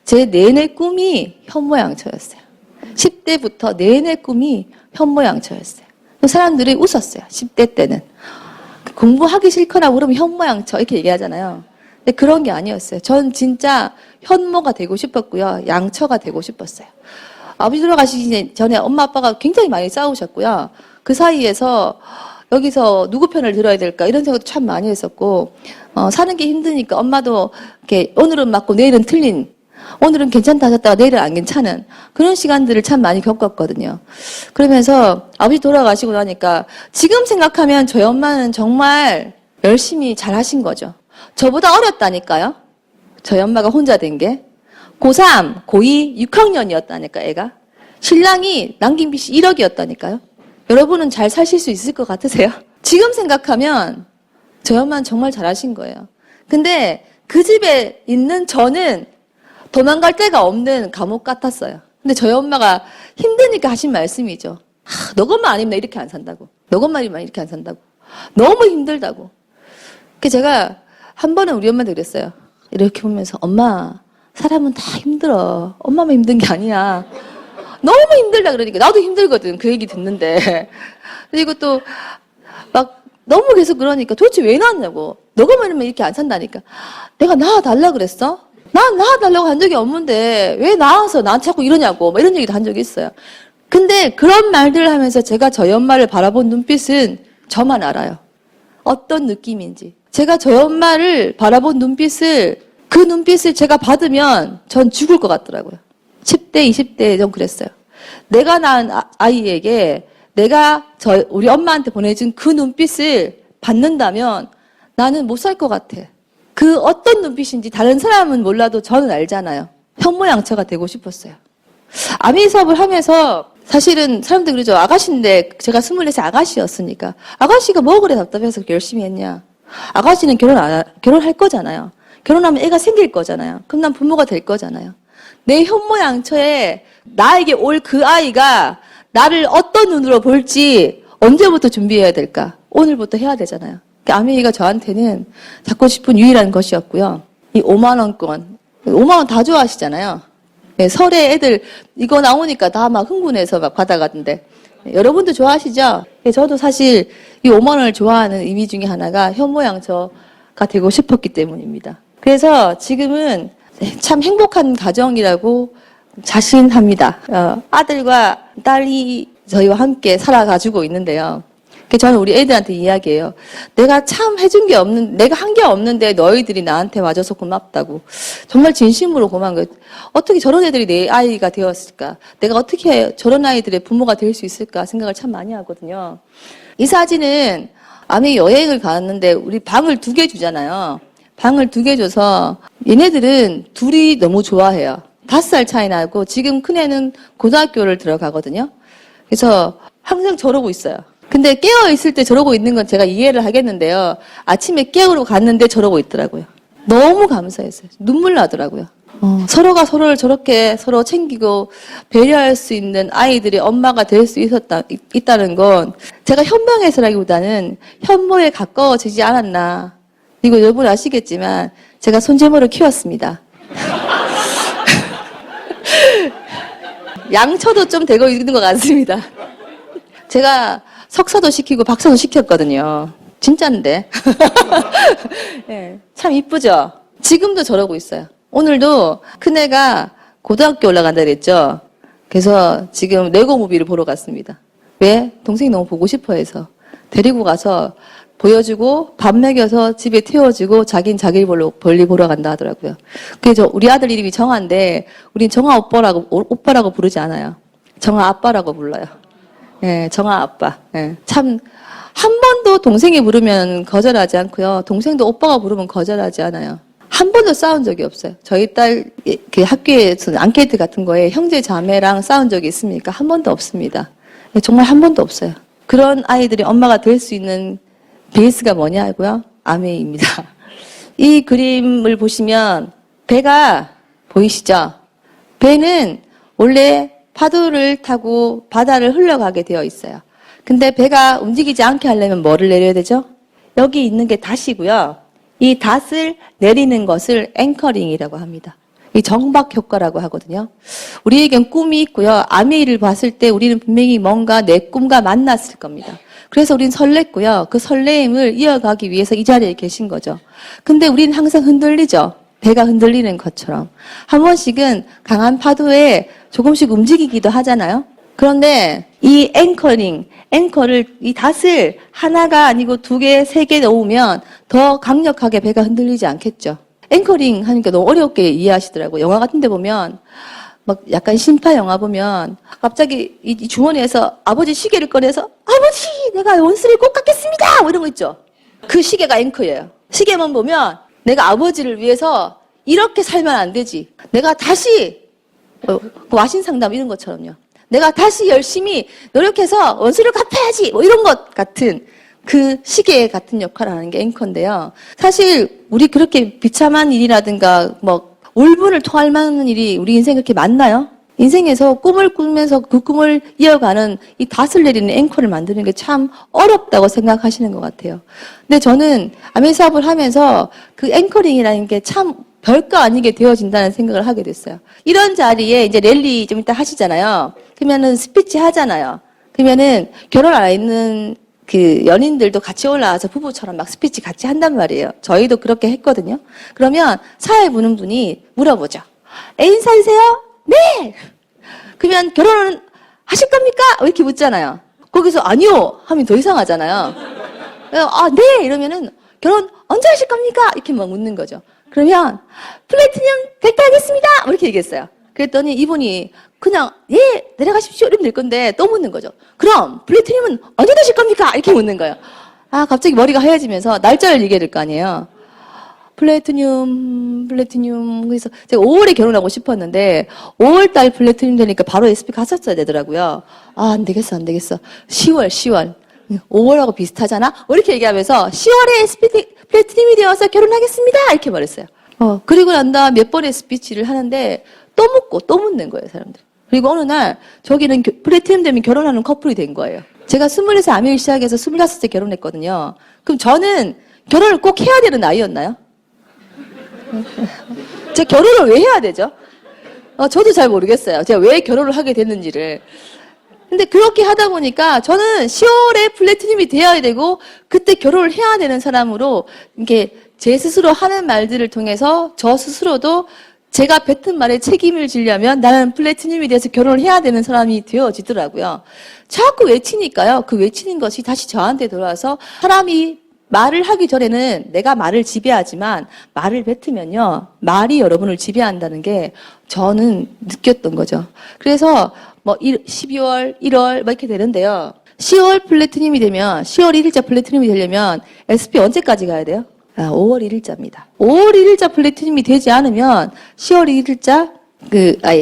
제 내내 꿈이 현모양처였어요. 10대부터 내내 꿈이 현모양처였어요. 사람들이 웃었어요. 10대 때는. 공부하기 싫거나 그러면 현모양처 이렇게 얘기하잖아요. 근데 그런 게 아니었어요. 전 진짜 현모가 되고 싶었고요. 양처가 되고 싶었어요. 아버지 돌아가시기 전에 엄마 아빠가 굉장히 많이 싸우셨고요. 그 사이에서 여기서 누구 편을 들어야 될까 이런 생각도 참 많이 했었고 사는 게 힘드니까 엄마도 이렇게 오늘은 맞고 내일은 틀린 오늘은 괜찮다 하셨다가 내일은 안 괜찮은 그런 시간들을 참 많이 겪었거든요. 그러면서 아버지 돌아가시고 나니까 지금 생각하면 저희 엄마는 정말 열심히 잘하신 거죠. 저보다 어렸다니까요. 저희 엄마가 혼자 된 게. 고3, 고2, 6학년이었다니까 애가. 신랑이 남긴 빚이 1억이었다니까요. 여러분은 잘 사실 수 있을 것 같으세요? 지금 생각하면 저희 엄마는 정말 잘하신 거예요. 근데 그 집에 있는 저는 도망갈 데가 없는 감옥 같았어요. 근데 저희 엄마가 힘드니까 하신 말씀이죠. 너 것만 아니면 나 이렇게 안 산다고. 너 것만이면 이렇게 안 산다고. 너무 힘들다고. 그래서 제가 한 번은 우리 엄마한테 그랬어요. 이렇게 보면서 엄마 사람은 다 힘들어. 엄마만 힘든 게 아니야. 너무 힘들다 그러니까 나도 힘들거든. 그 얘기 듣는데. 그리고 또 막 너무 계속 그러니까 도대체 왜 낳았냐고. 너 것만이면 이렇게 안 산다니까. 내가 낳아달라 그랬어? 난 낳아달라고 한 적이 없는데 왜 낳아서 나한테 자꾸 이러냐고 막 이런 얘기도 한 적이 있어요. 근데 그런 말들을 하면서 제가 저희 엄마를 바라본 눈빛은 저만 알아요. 어떤 느낌인지. 제가 저희 엄마를 바라본 눈빛을, 그 눈빛을 제가 받으면 전 죽을 것 같더라고요. 10대, 20대 전 그랬어요. 내가 낳은 아이에게 내가 우리 엄마한테 보내준 그 눈빛을 받는다면 나는 못 살 것 같아. 그 어떤 눈빛인지 다른 사람은 몰라도 저는 알잖아요. 현모양처가 되고 싶었어요. 아미 사업을 하면서 사실은 사람들 그러죠. 아가씨인데 제가 24세 아가씨였으니까. 아가씨가 뭐 그래 답답해서 그렇게 열심히 했냐. 아가씨는 결혼할 거잖아요. 결혼하면 애가 생길 거잖아요. 그럼 난 부모가 될 거잖아요. 내 현모양처에 나에게 올 그 아이가 나를 어떤 눈으로 볼지 언제부터 준비해야 될까? 오늘부터 해야 되잖아요. 아미가 저한테는 갖고 싶은 유일한 것이었고요. 이 5만 원권. 5만 원 다 좋아하시잖아요. 네, 설에 애들 이거 나오니까 다 막 흥분해서 막 받아가던데. 여러분도 좋아하시죠? 네, 저도 사실 이 5만 원을 좋아하는 의미 중에 하나가 현모양처가 되고 싶었기 때문입니다. 그래서 지금은 참 행복한 가정이라고 자신합니다. 아들과 딸이 저희와 함께 살아가지고 있는데요. 저는 우리 애들한테 이야기해요. 내가 참 해준 게 내가 한 게 없는데 너희들이 나한테 와줘서 고맙다고. 정말 진심으로 고마운 거예요. 어떻게 저런 애들이 내 아이가 되었을까? 내가 어떻게 저런 아이들의 부모가 될 수 있을까? 생각을 참 많이 하거든요. 이 사진은 아미 여행을 갔는데 우리 방을 2개 주잖아요. 방을 2개 줘서 얘네들은 둘이 너무 좋아해요. 5살 차이 나고 지금 큰애는 고등학교를 들어가거든요. 그래서 항상 저러고 있어요. 근데 깨어있을 때 저러고 있는 건 제가 이해를 하겠는데요. 아침에 깨우러 갔는데 저러고 있더라고요. 너무 감사했어요. 눈물 나더라고요. 서로가 서로를 저렇게 서로 챙기고 배려할 수 있는 아이들이 엄마가 될 수 있다는 건 제가 현명해서라기보다는 현모에 가까워지지 않았나. 이거 여러분 아시겠지만 제가 손재모를 키웠습니다. 양처도 좀 되고 있는 것 같습니다. 제가 석사도 시키고 박사도 시켰거든요. 진짜인데. 네, 참 이쁘죠? 지금도 저러고 있어요. 오늘도 큰애가 고등학교 올라간다 그랬죠? 그래서 지금 레고 무비를 보러 갔습니다. 왜? 동생이 너무 보고 싶어 해서. 데리고 가서 보여주고 밥 먹여서 집에 태워주고 자긴 자기 볼일 보러 간다 하더라고요. 그래서 우리 아들 이름이 정아인데 우린 정아 오빠라고 부르지 않아요. 정아 아빠라고 불러요. 예, 정아 아빠. 예. 참 한 번도 동생이 부르면 거절하지 않고요. 동생도 오빠가 부르면 거절하지 않아요. 한 번도 싸운 적이 없어요. 저희 딸 그 학교에서 앙케이트 같은 거에 형제 자매랑 싸운 적이 있습니까? 한 번도 없습니다. 예, 정말 한 번도 없어요. 그런 아이들이 엄마가 될 수 있는 베이스가 뭐냐고요? 아메입니다. 이 그림을 보시면 배가 보이시죠? 배는 원래 파도를 타고 바다를 흘러가게 되어 있어요. 근데 배가 움직이지 않게 하려면 뭐를 내려야 되죠? 여기 있는 게 닷이고요. 이 닷을 내리는 것을 앵커링이라고 합니다. 이 정박 효과라고 하거든요. 우리에겐 꿈이 있고요. 아메이를 봤을 때 우리는 분명히 뭔가 내 꿈과 만났을 겁니다. 그래서 우린 설렜고요. 그 설레임을 이어가기 위해서 이 자리에 계신 거죠. 근데 우리는 항상 흔들리죠. 배가 흔들리는 것처럼. 한 번씩은 강한 파도에 조금씩 움직이기도 하잖아요. 그런데 이 앵커를, 이 닷을 하나가 아니고 2개, 3개 놓으면 더 강력하게 배가 흔들리지 않겠죠. 앵커링 하니까 너무 어렵게 이해하시더라고요. 영화 같은 데 보면 막 약간 신파 영화 보면 갑자기 이 주머니에서 아버지 시계를 꺼내서 아버지 내가 원수를 꼭 갚겠습니다 뭐 이런 거 있죠. 그 시계가 앵커예요. 시계만 보면 내가 아버지를 위해서 이렇게 살면 안 되지. 내가 다시 와신 상담 이런 것처럼요. 내가 다시 열심히 노력해서 원수를 갚아야지 뭐 이런 것 같은 그 시계 같은 역할을 하는 게 앵커인데요. 사실 우리 그렇게 비참한 일이라든가 뭐 울분을 토할 만한 일이 우리 인생에 그렇게 많나요? 인생에서 꿈을 꾸면서 그 꿈을 이어가는 이 닷을 내리는 앵커를 만드는 게 참 어렵다고 생각하시는 것 같아요. 근데 저는 아메 사업을 하면서 그 앵커링이라는 게 참 별거 아니게 되어진다는 생각을 하게 됐어요. 이런 자리에 이제 랠리 좀 이따 하시잖아요. 그러면은 스피치 하잖아요. 그러면은 결혼 안 있는 그 연인들도 같이 올라와서 부부처럼 막 스피치 같이 한단 말이에요. 저희도 그렇게 했거든요. 그러면 사회 보는 분이 물어보죠. 애인 사이세요? 네! 그러면 결혼은 하실 겁니까? 이렇게 묻잖아요. 거기서 아니요 하면 더 이상하잖아요. 아, 네 이러면은 결혼 언제 하실 겁니까? 이렇게 막 묻는 거죠. 그러면 플래티넘 될 때 하겠습니다. 이렇게 얘기했어요. 그랬더니 이분이 그냥 예 내려가십시오 이러면 될 건데 또 묻는 거죠. 그럼 플래티넘은 언제 되실 겁니까? 이렇게 묻는 거예요. 아 갑자기 머리가 하얘지면서 날짜를 얘기해야 될 거 아니에요. 플래티늄 그래서 제가 5월에 결혼하고 싶었는데 5월 달 플래티늄 되니까 바로 SP 갔었어야 되더라고요. 아 안 되겠어 10월 5월하고 비슷하잖아? 이렇게 얘기하면서 10월에 SP 플래티늄이 되어서 결혼하겠습니다 이렇게 말했어요. 그리고 난 다음 몇 번의 스피치를 하는데 또 묻고 또 묻는 거예요 사람들. 그리고 어느 날 저기는 플래티늄 되면 결혼하는 커플이 된 거예요. 제가 24세 아메리카 시작해서 25세 결혼했거든요. 그럼 저는 결혼을 꼭 해야 되는 나이였나요? 제가 결혼을 왜 해야 되죠? 저도 잘 모르겠어요. 제가 왜 결혼을 하게 됐는지를. 근데 그렇게 하다 보니까 저는 10월에 플래티늄이 되어야 되고 그때 결혼을 해야 되는 사람으로 이렇게 제 스스로 하는 말들을 통해서 저 스스로도 제가 뱉은 말에 책임을 지려면 나는 플래티늄이 돼서 결혼을 해야 되는 사람이 되어지더라고요. 자꾸 외치니까요. 그 외치는 것이 다시 저한테 돌아와서 사람이 말을 하기 전에는 내가 말을 지배하지만 말을 뱉으면요. 말이 여러분을 지배한다는 게 저는 느꼈던 거죠. 그래서 12월, 1월 이렇게 되는데요. 10월 플래티늄이 되면 10월 1일자 플래티늄이 되려면 SP 언제까지 가야 돼요? 5월 1일자입니다. 5월 1일자 플래티늄이 되지 않으면 10월 1일자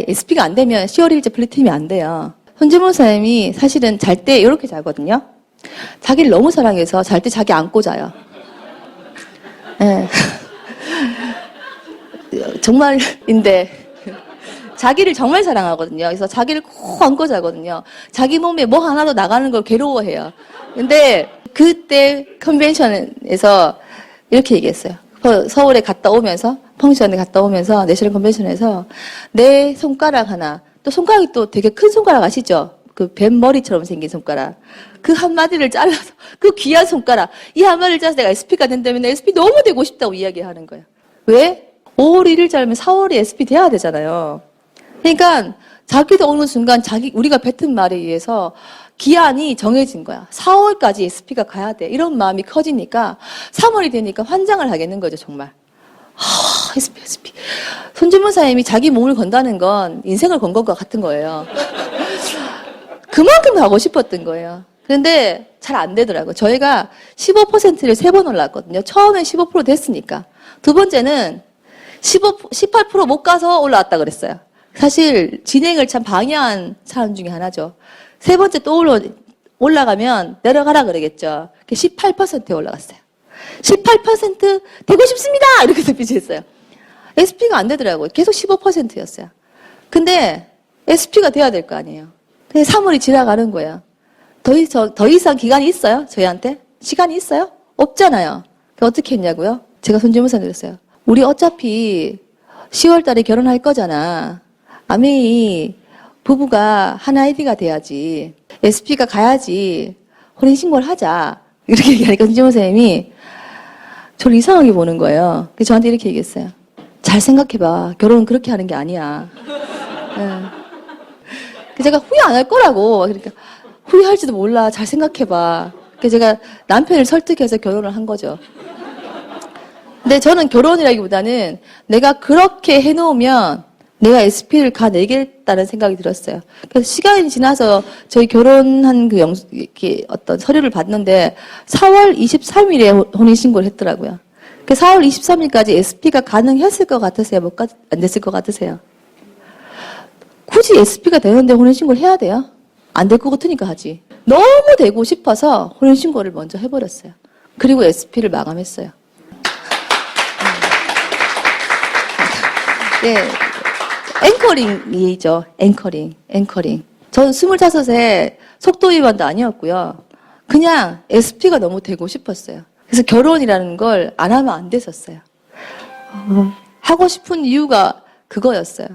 SP가 안 되면 10월 1일자 플래티늄이 안 돼요. 손지문 사님이 사실은 잘 때 이렇게 자거든요. 자기를 너무 사랑해서 잘 때 자기 안고 자요. 네. 정말인데 자기를 정말 사랑하거든요. 그래서 자기를 꼭 안고 자거든요. 자기 몸에 뭐 하나도 나가는 걸 괴로워해요. 근데 그때 컨벤션에서 이렇게 얘기했어요. 서울에 갔다 오면서 펑션에 갔다 오면서 내셔널 컨벤션에서 내 손가락 하나 또 손가락이 또 되게 큰 손가락 아시죠? 그 뱀머리처럼 생긴 손가락. 그 한마디를 잘라서, 그 귀한 손가락. 이 한마디를 잘라서 내가 SP가 된다면 내 SP 너무 되고 싶다고 이야기하는 거예요. 왜? 5월 1일 자면 4월에 SP 돼야 되잖아요. 그러니까 자기도 어느 순간 우리가 뱉은 말에 의해서 기한이 정해진 거야. 4월까지 SP가 가야 돼. 이런 마음이 커지니까 3월이 되니까 환장을 하겠는 거죠, 정말. SP. 손주문 사님이 자기 몸을 건다는 건 인생을 건 것과 같은 거예요. 그만큼 가고 싶었던 거예요. 그런데 잘 안 되더라고요. 저희가 15%를 3번 올랐거든요. 처음엔 15% 됐으니까. 두 번째는 18% 못 가서 올라왔다 그랬어요. 사실 진행을 참 방해한 사람 중에 하나죠. 세 번째 또 올라가면 내려가라 그러겠죠. 18%에 올라갔어요. 18% 되고 싶습니다! 이렇게 스피치했어요. SP가 안 되더라고요. 계속 15%였어요. 근데 SP가 돼야 될 거 아니에요. 3월이 지나가는 거예요. 더 이상 기간이 있어요? 저희한테? 시간이 있어요? 없잖아요. 어떻게 했냐고요? 제가 손주무사 드렸어요. 우리 어차피 10월 달에 결혼할 거잖아. 아메이 부부가 한 아이디가 돼야지. SP가 가야지. 혼인신고를 하자. 이렇게 얘기하니까 손주무 선생님이 저를 이상하게 보는 거예요. 그래서 저한테 이렇게 얘기했어요. 잘 생각해봐. 결혼은 그렇게 하는 게 아니야. 제가 후회 안 할 거라고. 그러니까 후회할지도 몰라. 잘 생각해봐. 그래서 제가 남편을 설득해서 결혼을 한 거죠. 근데 저는 결혼이라기보다는 내가 그렇게 해놓으면 내가 SP를 가내겠다는 생각이 들었어요. 그래서 시간이 지나서 저희 결혼한 이렇게 어떤 서류를 봤는데 4월 23일에 혼인신고를 했더라고요. 그 4월 23일까지 SP가 가능했을 것 같으세요? 안 됐을 것 같으세요? 굳이 SP가 되는데 혼인신고를 해야 돼요? 안 될 것 같으니까 하지. 너무 되고 싶어서 혼인신고를 먼저 해버렸어요. 그리고 SP를 마감했어요. 네. 앵커링이죠. 앵커링. 저는 25에 속도 위반도 아니었고요. 그냥 SP가 너무 되고 싶었어요. 그래서 결혼이라는 걸 안 하면 안 됐었어요. 하고 싶은 이유가 그거였어요.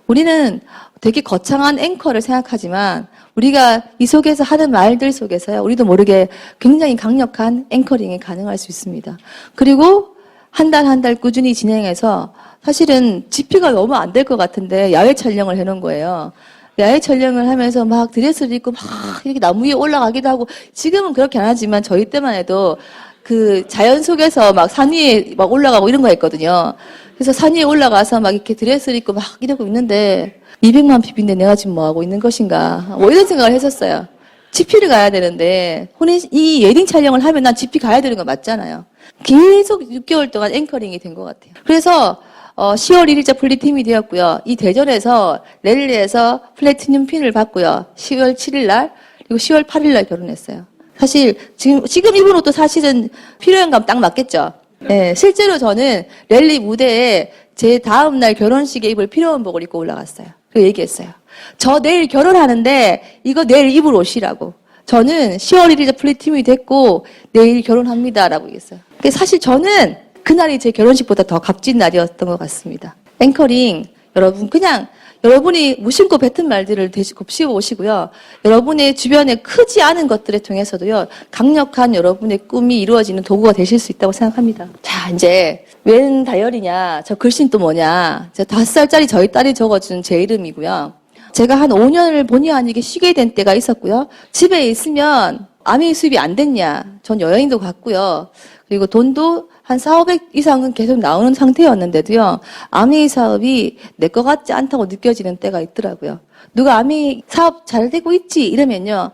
우리는 되게 거창한 앵커를 생각하지만 우리가 이 속에서 하는 말들 속에서요. 우리도 모르게 굉장히 강력한 앵커링이 가능할 수 있습니다. 그리고 한 달 꾸준히 진행해서 사실은 GP가 너무 안 될 것 같은데 야외 촬영을 해놓은 거예요. 야외 촬영을 하면서 막 드레스를 입고 막 이렇게 나무 위에 올라가기도 하고, 지금은 그렇게 안 하지만 저희 때만 해도 그 자연 속에서 막 산 위에 막 올라가고 이런 거 했거든요. 그래서 산 위에 올라가서 막 이렇게 드레스를 입고 막 이러고 있는데 200만 PB인데 내가 지금 뭐 하고 있는 것인가, 뭐 이런 생각을 했었어요. GP를 가야 되는데 이 웨딩 촬영을 하면 난 GP 가야 되는 거 맞잖아요. 계속 6개월 동안 앵커링이 된 것 같아요. 그래서 10월 1일자 플리팀이 되었고요. 이 대전에서 랠리에서 플래티늄 핀을 받고요. 10월 7일 날 그리고 10월 8일 날 결혼했어요. 사실 지금 입은 옷도 사실은 필요한 감 딱 맞겠죠. 네, 실제로 저는 랠리 무대에 제 다음 날 결혼식에 입을 필요한복을 입고 올라갔어요. 그리고 얘기했어요. 저 내일 결혼하는데 이거 내일 입을 옷이라고. 저는 10월 1일자 플리팀이 됐고 내일 결혼합니다라고 얘기했어요. 사실 저는 그날이 제 결혼식보다 더 값진 날이었던 것 같습니다. 앵커링 여러분 그냥 여러분이 무심코 뱉은 말들을 곱씹어 오시고요. 여러분의 주변에 크지 않은 것들을 통해서도요. 강력한 여러분의 꿈이 이루어지는 도구가 되실 수 있다고 생각합니다. 자, 이제 웬 다이어리냐, 저 글씨는 또 뭐냐. 5살짜리 저희 딸이 적어준 제 이름이고요. 제가 한 5년을 본의 아니게 쉬게 된 때가 있었고요. 집에 있으면 아미 수입이 안 됐냐. 전 여행도 갔고요. 그리고 돈도 한 4,500 이상은 계속 나오는 상태였는데도요. 아미 사업이 내 것 같지 않다고 느껴지는 때가 있더라고요. 누가 아미 사업 잘 되고 있지? 이러면요.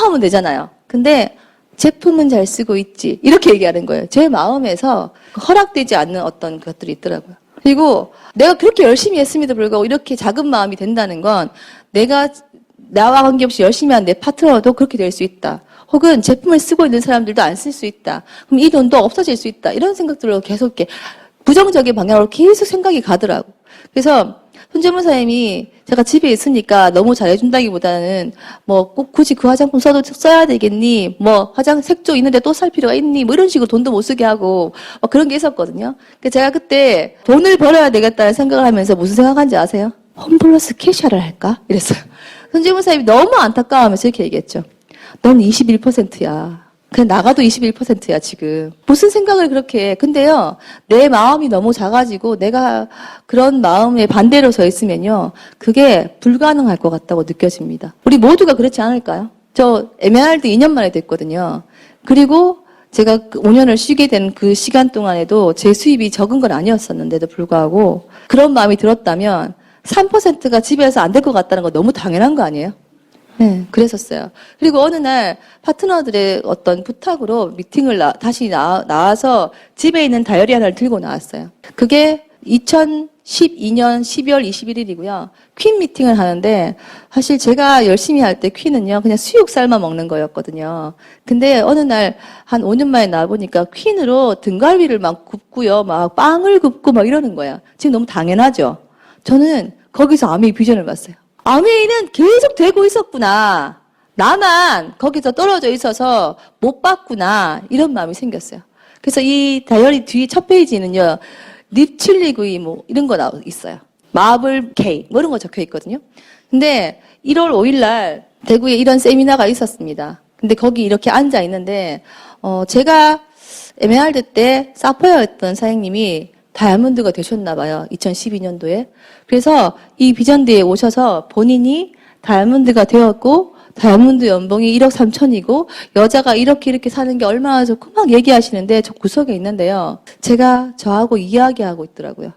하면 되잖아요. 근데 제품은 잘 쓰고 있지. 이렇게 얘기하는 거예요. 제 마음에서 허락되지 않는 어떤 것들이 있더라고요. 그리고 내가 그렇게 열심히 했음에도 불구하고 이렇게 작은 마음이 된다는 건 내가 나와 관계없이 열심히 한 내 파트너도 그렇게 될 수 있다. 혹은 제품을 쓰고 있는 사람들도 안 쓸 수 있다. 그럼 이 돈도 없어질 수 있다. 이런 생각들로 계속 이렇게 부정적인 방향으로 계속 생각이 가더라고. 그래서 손재무사님이 제가 집에 있으니까 너무 잘해준다기보다는 뭐 꼭 굳이 그 화장품 써야 되겠니? 뭐 색조 있는데 또 살 필요가 있니? 뭐 이런 식으로 돈도 못 쓰게 하고 막 그런 게 있었거든요. 제가 그때 돈을 벌어야 되겠다는 생각을 하면서 무슨 생각한지 아세요? 홈플러스 캐시아를 할까? 이랬어요. 손재무사님이 너무 안타까워하면서 이렇게 얘기했죠. 넌 21%야. 그냥 나가도 21%야, 지금. 무슨 생각을 그렇게 해. 근데요, 내 마음이 너무 작아지고 내가 그런 마음에 반대로 서 있으면요, 그게 불가능할 것 같다고 느껴집니다. 우리 모두가 그렇지 않을까요? 저 MR도 2년 만에 됐거든요. 그리고 제가 5년을 쉬게 된 그 시간 동안에도 제 수입이 적은 건 아니었었는데도 불구하고 그런 마음이 들었다면 3%가 집에서 안 될 것 같다는 거 너무 당연한 거 아니에요? 네, 그랬었어요. 그리고 어느 날 파트너들의 어떤 부탁으로 미팅을 다시 나와서 집에 있는 다이어리 하나를 들고 나왔어요. 그게 2012년 12월 21일이고요. 퀸 미팅을 하는데 사실 제가 열심히 할 때 퀸은요 그냥 수육 삶아 먹는 거였거든요. 근데 어느 날 한 5년 만에 나와보니까 퀸으로 등갈비를 막 굽고요. 막 빵을 굽고 막 이러는 거예요. 지금 너무 당연하죠. 저는 거기서 아메이 비전을 봤어요. 아메이는 계속 되고 있었구나. 나만 거기서 떨어져 있어서 못 봤구나. 이런 마음이 생겼어요. 그래서 이 다이어리 뒤 첫 페이지는요. 립 칠리구이 뭐 이런 거 있어요. 마블 케이크 뭐 이런 거 적혀 있거든요. 근데 1월 5일 날 대구에 이런 세미나가 있었습니다. 근데 거기 이렇게 앉아 있는데 제가 MR 때 사포였던 사장님이 다이아몬드가 되셨나 봐요. 2012년도에. 그래서 이 비전대에 오셔서 본인이 다이아몬드가 되었고 다이아몬드 연봉이 1억 3천이고 여자가 이렇게 사는 게 얼마나 좋고 막 얘기하시는데 저 구석에 있는데요. 제가 저하고 이야기하고 있더라고요.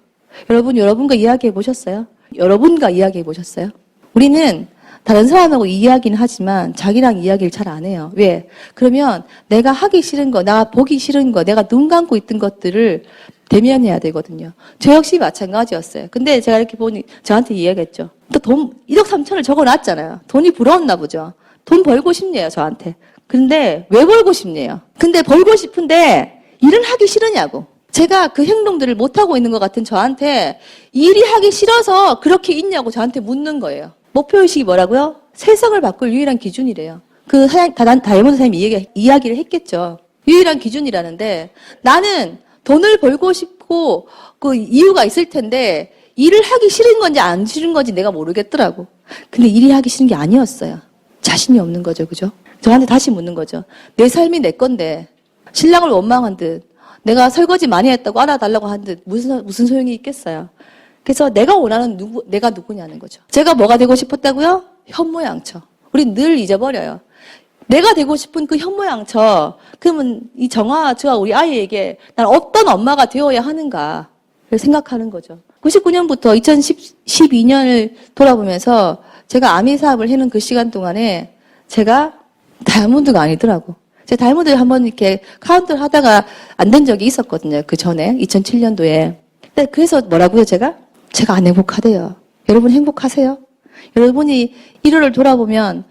여러분과 이야기해 보셨어요? 여러분과 이야기해 보셨어요? 우리는 다른 사람하고 이야기는 하지만 자기랑 이야기를 잘 안 해요. 왜? 그러면 내가 하기 싫은 거, 내가 보기 싫은 거, 내가 눈 감고 있던 것들을 대면해야 되거든요. 저 역시 마찬가지였어요. 근데 제가 이렇게 보니 저한테 이야기했죠. 또 돈 1억 3천을 적어놨잖아요. 돈이 부러웠나 보죠. 돈 벌고 싶네요, 저한테. 근데 왜 벌고 싶네요? 근데 벌고 싶은데 일을 하기 싫으냐고. 제가 그 행동들을 못하고 있는 것 같은 저한테 일이 하기 싫어서 그렇게 있냐고 저한테 묻는 거예요. 목표의식이 뭐라고요? 세상을 바꿀 유일한 기준이래요. 그 다이아몬드 사장님이 이야기를 했겠죠. 유일한 기준이라는데 나는 돈을 벌고 싶고 그 이유가 있을 텐데 일을 하기 싫은 건지 안 싫은 건지 내가 모르겠더라고. 근데 일이 하기 싫은 게 아니었어요. 자신이 없는 거죠. 그죠? 저한테 다시 묻는 거죠. 내 삶이 내 건데 신랑을 원망한 듯 내가 설거지 많이 했다고 알아달라고 한 듯 무슨 소용이 있겠어요. 그래서 내가 원하는 내가 누구냐는 거죠. 제가 뭐가 되고 싶었다고요? 현모양처. 우리 늘 잊어버려요. 내가 되고 싶은 그 현모양처. 그러면 이 정화와 우리 아이에게 난 어떤 엄마가 되어야 하는가를 생각하는 거죠. 99년부터 2012년을 돌아보면서 제가 아미 사업을 해놓은 그 시간 동안에 제가 다이아몬드가 아니더라고. 제가 다이아몬드를 한번 이렇게 카운트를 하다가 안 된 적이 있었거든요. 그 전에 2007년도에. 그래서 뭐라고요, 제가 안 행복하대요. 여러분 행복하세요? 여러분이 1월을 돌아보면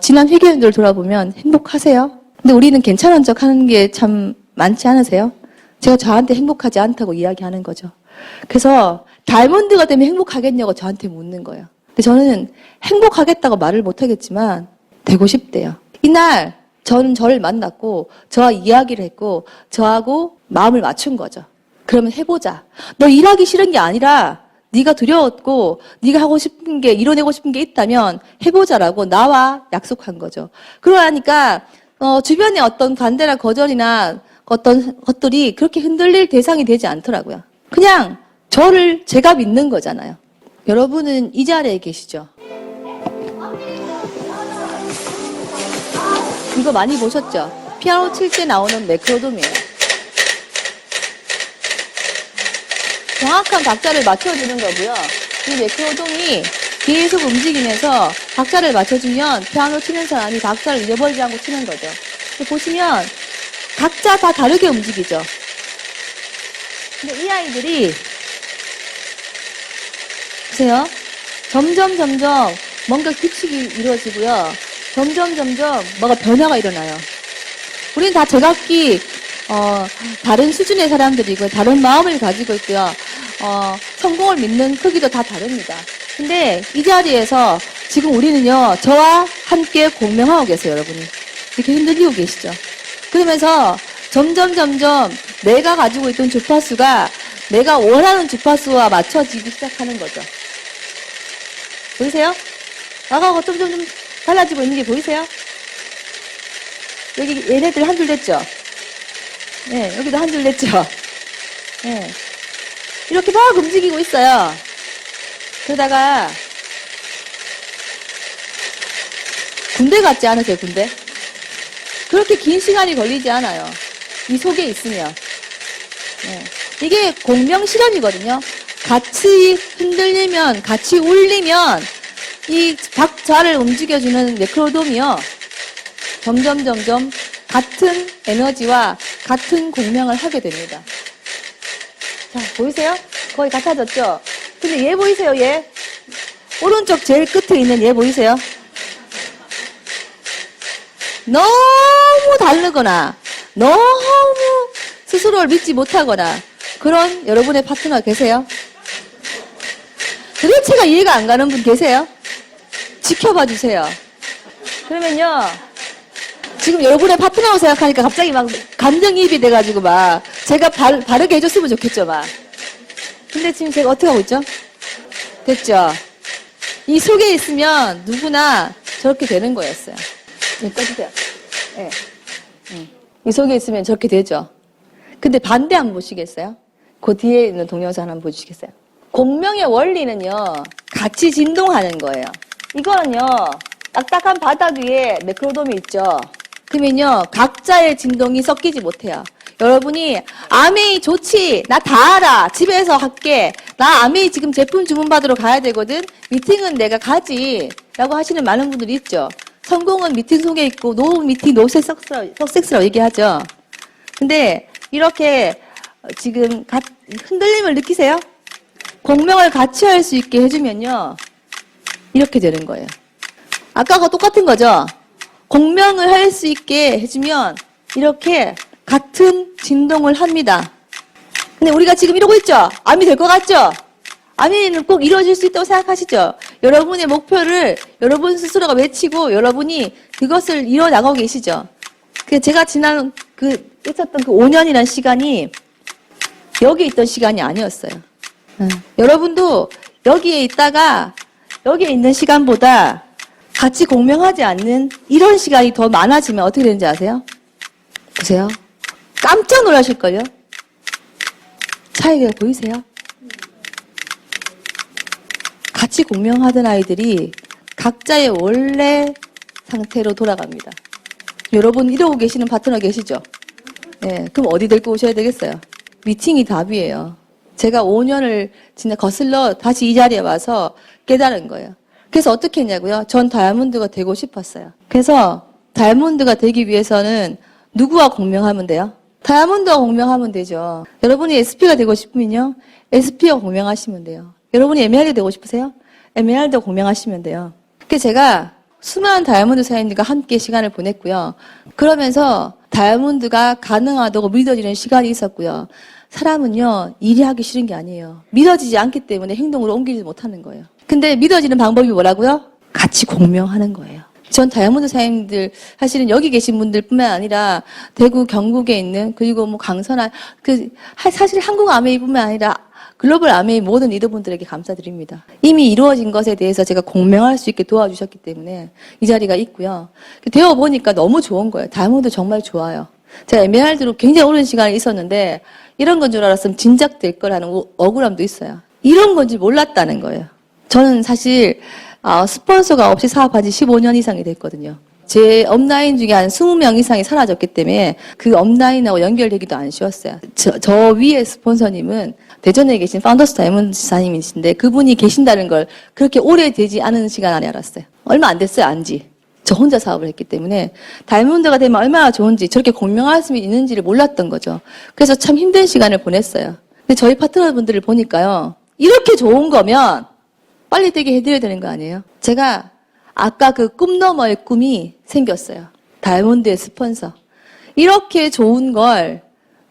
지난 회계연도를 돌아보면 행복하세요? 근데 우리는 괜찮은 척 하는 게 참 많지 않으세요? 제가 저한테 행복하지 않다고 이야기하는 거죠. 그래서 다이아몬드가 되면 행복하겠냐고 저한테 묻는 거예요. 근데 저는 행복하겠다고 말을 못하겠지만 되고 싶대요. 이날 저는 저를 만났고 저와 이야기를 했고 저하고 마음을 맞춘 거죠. 그러면 해보자. 너 일하기 싫은 게 아니라 네가 두려웠고 네가 하고 싶은 게 이뤄내고 싶은 게 있다면 해보자라고 나와 약속한 거죠. 그러니까 주변의 어떤 반대나 거절이나 어떤 것들이 그렇게 흔들릴 대상이 되지 않더라고요. 그냥 제가 믿는 거잖아요. 여러분은 이 자리에 계시죠? 이거 많이 보셨죠? 피아노 칠 때 나오는 메트로돔이에요. 정확한 박자를 맞춰주는 거고요. 이 메트로돔이 계속 움직이면서 박자를 맞춰주면 피아노 치는 사람이 박자를 잃어버리지 않고 치는 거죠. 보시면 각자 다 다르게 움직이죠. 근데 이 아이들이 보세요. 점점 뭔가 규칙이 이루어지고요. 점점 뭐가 변화가 일어나요. 우리는 다 저각기 다른 수준의 사람들이고 다른 마음을 가지고 있고요. 성공을 믿는 크기도 다 다릅니다. 근데 이 자리에서 지금 우리는요. 저와 함께 공명하고 계세요, 여러분이. 이렇게 흔들리고 계시죠. 그러면서 점점 내가 가지고 있던 주파수가 내가 원하는 주파수와 맞춰지기 시작하는 거죠. 보이세요? 아까하고 좀 달라지고 있는 게 보이세요? 여기 얘네들 한 줄 됐죠? 네, 여기도 한 줄 됐죠? 네. 이렇게 막 움직이고 있어요. 그러다가 군대 같지 않으세요, 군대? 그렇게 긴 시간이 걸리지 않아요. 이 속에 있으면. 네. 이게 공명 실험이거든요. 같이 흔들리면, 같이 울리면 이 박자를 움직여주는 메트로돔이요. 점점 같은 에너지와 같은 공명을 하게 됩니다. 자, 보이세요? 거의 같아졌죠? 근데 얘 보이세요, 얘? 오른쪽 제일 끝에 있는 얘 보이세요? 너무 다르거나, 너무 스스로를 믿지 못하거나, 그런 여러분의 파트너 계세요? 도대체가 이해가 안 가는 분 계세요? 지켜봐 주세요. 그러면요, 지금 여러분의 파트너라고 생각하니까 갑자기 막 감정이입이 돼가지고 막 제가 바르게 해줬으면 좋겠죠, 막. 근데 지금 제가 어떻게 하고 있죠? 됐죠? 이 속에 있으면 누구나 저렇게 되는 거였어요. 네, 꺼주세요. 네. 이 속에 있으면 저렇게 되죠? 근데 반대 한번 보시겠어요? 그 뒤에 있는 동영상 한번 보시겠어요? 공명의 원리는요, 같이 진동하는 거예요. 이거는요, 딱딱한 바닥 위에 메트로돔이 있죠. 그러면요, 각자의 진동이 섞이지 못해요. 여러분이 아메이 좋지, 나 다 알아, 집에서 할게, 나 아메이 지금 제품 주문받으러 가야 되거든, 미팅은 내가 가지 라고 하시는 많은 분들이 있죠. 성공은 미팅 속에 있고 노 미팅 노 석섹스라고 얘기하죠. 근데 이렇게 지금 흔들림을 느끼세요? 공명을 같이 할 수 있게 해주면요, 이렇게 되는 거예요. 아까가 똑같은 거죠? 공명을 할 수 있게 해주면 이렇게 같은 진동을 합니다. 근데 우리가 지금 이러고 있죠? 암이 될 것 같죠? 암이는 꼭 이루어질 수 있다고 생각하시죠? 여러분의 목표를 여러분 스스로가 외치고 여러분이 그것을 이뤄나가고 계시죠? 제가 지난 있었던 그 5년이라는 시간이 여기 있던 시간이 아니었어요. 여러분도 여기에 있다가 여기에 있는 시간보다 같이 공명하지 않는 이런 시간이 더 많아지면 어떻게 되는지 아세요? 보세요. 깜짝 놀라실걸요? 차이가 보이세요? 같이 공명하던 아이들이 각자의 원래 상태로 돌아갑니다. 여러분 이러고 계시는 파트너 계시죠? 네, 그럼 어디 데리고 오셔야 되겠어요? 미팅이 답이에요. 제가 5년을 진짜 거슬러 다시 이 자리에 와서 깨달은 거예요. 그래서 어떻게 했냐고요? 전 다이아몬드가 되고 싶었어요. 그래서 다이아몬드가 되기 위해서는 누구와 공명하면 돼요? 다이아몬드와 공명하면 되죠. 여러분이 SP가 되고 싶으면요. SP와 공명하시면 돼요. 여러분이 에메랄드 되고 싶으세요? 에메랄드와 공명하시면 돼요. 그래서 제가 수많은 다이아몬드 사인들과 함께 시간을 보냈고요. 그러면서 다이아몬드가 가능하다고 믿어지는 시간이 있었고요. 사람은요, 일이 하기 싫은 게 아니에요. 믿어지지 않기 때문에 행동으로 옮기지 못하는 거예요. 근데 믿어지는 방법이 뭐라고요? 같이 공명하는 거예요. 전 다이아몬드 사인들 사실은 여기 계신 분들뿐만 아니라 대구 경북에 있는 그리고 뭐 강선한 사실 한국 아메이뿐만 아니라 글로벌 아메이 모든 리더분들에게 감사드립니다. 이미 이루어진 것에 대해서 제가 공명할 수 있게 도와주셨기 때문에 이 자리가 있고요. 되어 보니까 너무 좋은 거예요. 다이아몬드 정말 좋아요. 제가 에메랄드로 굉장히 오랜 시간이 있었는데 이런 건 줄 알았으면 진작될 거라는 억울함도 있어요. 이런 건지 몰랐다는 거예요. 저는 사실 스폰서가 없이 사업한 지 15년 이상이 됐거든요. 제 업라인 중에 한 20명 이상이 사라졌기 때문에 그 업라인하고 연결되기도 안 쉬웠어요. 저 위에 스폰서님은 대전에 계신 파운더스 다이아몬드 지사님이신데 그분이 계신다는 걸 그렇게 오래되지 않은 시간 안에 알았어요. 얼마 안 됐어요, 안지. 저 혼자 사업을 했기 때문에 다이아몬드가 되면 얼마나 좋은지 저렇게 공명할 수 있는지를 몰랐던 거죠. 그래서 참 힘든 시간을 보냈어요. 근데 저희 파트너분들을 보니까요. 이렇게 좋은 거면 빨리 되게 해드려야 되는 거 아니에요? 제가 아까 그 꿈 너머의 꿈이 생겼어요. 다이아몬드의 스폰서. 이렇게 좋은 걸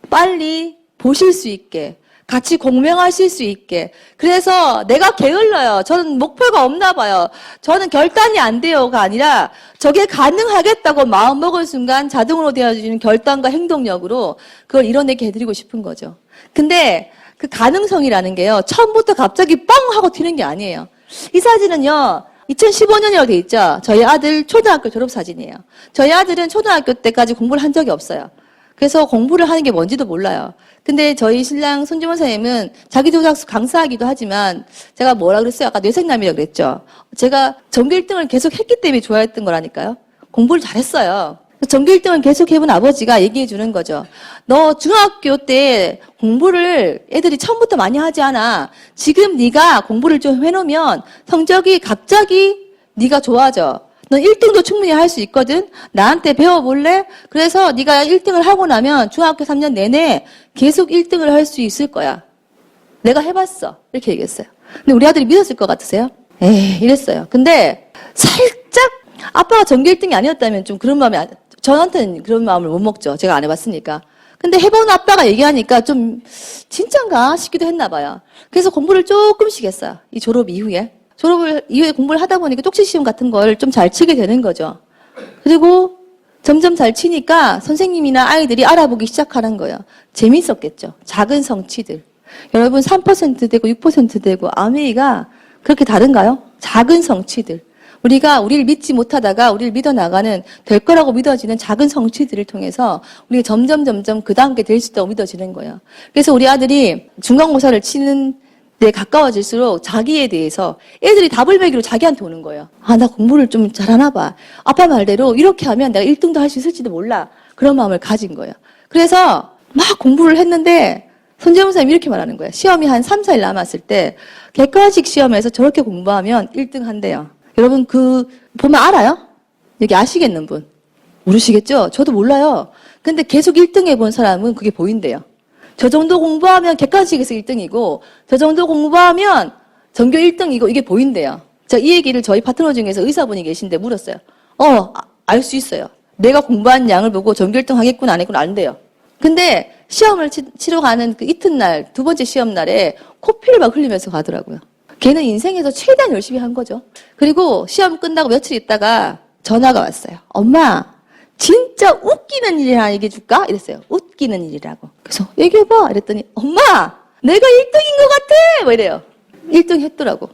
빨리 보실 수 있게, 같이 공명하실 수 있게. 그래서 내가 게을러요. 저는 목표가 없나 봐요. 저는 결단이 안 돼요가 아니라 저게 가능하겠다고 마음먹은 순간 자동으로 되어지는 결단과 행동력으로 그걸 이뤄내게 해드리고 싶은 거죠. 근데 그 가능성이라는 게요. 처음부터 갑자기 뻥 하고 튀는 게 아니에요. 이 사진은요. 2015년이라고 돼 있죠. 저희 아들 초등학교 졸업 사진이에요. 저희 아들은 초등학교 때까지 공부를 한 적이 없어요. 그래서 공부를 하는 게 뭔지도 몰라요. 근데 저희 신랑 손주원 선생님은 자기도덕 강사하기도 하지만 제가 뭐라 그랬어요? 아까 뇌생남이라고 그랬죠. 제가 전교 1등을 계속 했기 때문에 좋아했던 거라니까요. 공부를 잘했어요. 전교 1등을 계속 해본 아버지가 얘기해 주는 거죠. 너 중학교 때 공부를 애들이 처음부터 많이 하지 않아. 지금 네가 공부를 좀 해놓으면 성적이 갑자기 네가 좋아져. 넌 1등도 충분히 할 수 있거든. 나한테 배워볼래? 그래서 네가 1등을 하고 나면 중학교 3년 내내 계속 1등을 할 수 있을 거야. 내가 해봤어. 이렇게 얘기했어요. 근데 우리 아들이 믿었을 것 같으세요? 에이, 이랬어요. 근데 살짝 아빠가 전교 1등이 아니었다면 좀 그런 마음이 저한테는 그런 마음을 못 먹죠. 제가 안 해봤으니까. 근데 해본 아빠가 얘기하니까 좀 진짠가 싶기도 했나 봐요. 그래서 공부를 조금씩 했어요. 이 졸업 이후에. 졸업을 이후에 공부를 하다 보니까 쪽지 시험 같은 걸 좀 잘 치게 되는 거죠. 그리고 점점 잘 치니까 선생님이나 아이들이 알아보기 시작하는 거예요. 재밌었겠죠. 작은 성취들. 여러분 3% 되고 6% 되고 아메이가 그렇게 다른가요? 작은 성취들. 우리를 믿지 못하다가 우리를 믿어나가는 될 거라고 믿어지는 작은 성취들을 통해서 우리가 점점 그 다음 게 될 수 있다고 믿어지는 거예요. 그래서 우리 아들이 중간고사를 치는 데 가까워질수록 자기에 대해서 애들이 답을 매기로 자기한테 오는 거예요. 아, 나 공부를 좀 잘하나 봐. 아빠 말대로 이렇게 하면 내가 1등도 할 수 있을지도 몰라. 그런 마음을 가진 거예요. 그래서 막 공부를 했는데 손재문 선생님이 이렇게 말하는 거예요. 시험이 한 3, 4일 남았을 때 객관식 시험에서 저렇게 공부하면 1등 한대요. 여러분 보면 알아요? 여기 아시겠는 분? 모르시겠죠? 저도 몰라요. 근데 계속 1등 해본 사람은 그게 보인대요. 저 정도 공부하면 객관식에서 1등이고 저 정도 공부하면 전교 1등이고 이게 보인대요. 제가 이 얘기를 저희 파트너 중에서 의사분이 계신데 물었어요. 알 수 있어요. 내가 공부한 양을 보고 전교 1등 하겠구나 안 했구나 안돼요. 근데 시험을 치러 가는 그 이튿날 두 번째 시험 날에 코피를 막 흘리면서 가더라고요. 걔는 인생에서 최대한 열심히 한 거죠. 그리고 시험 끝나고 며칠 있다가 전화가 왔어요. 엄마, 진짜 웃기는 일 하나 얘기해 줄까? 이랬어요. 웃기는 일이라고. 그래서 얘기해봐. 이랬더니 엄마, 내가 1등인 것 같아. 뭐 이래요. 1등 했더라고.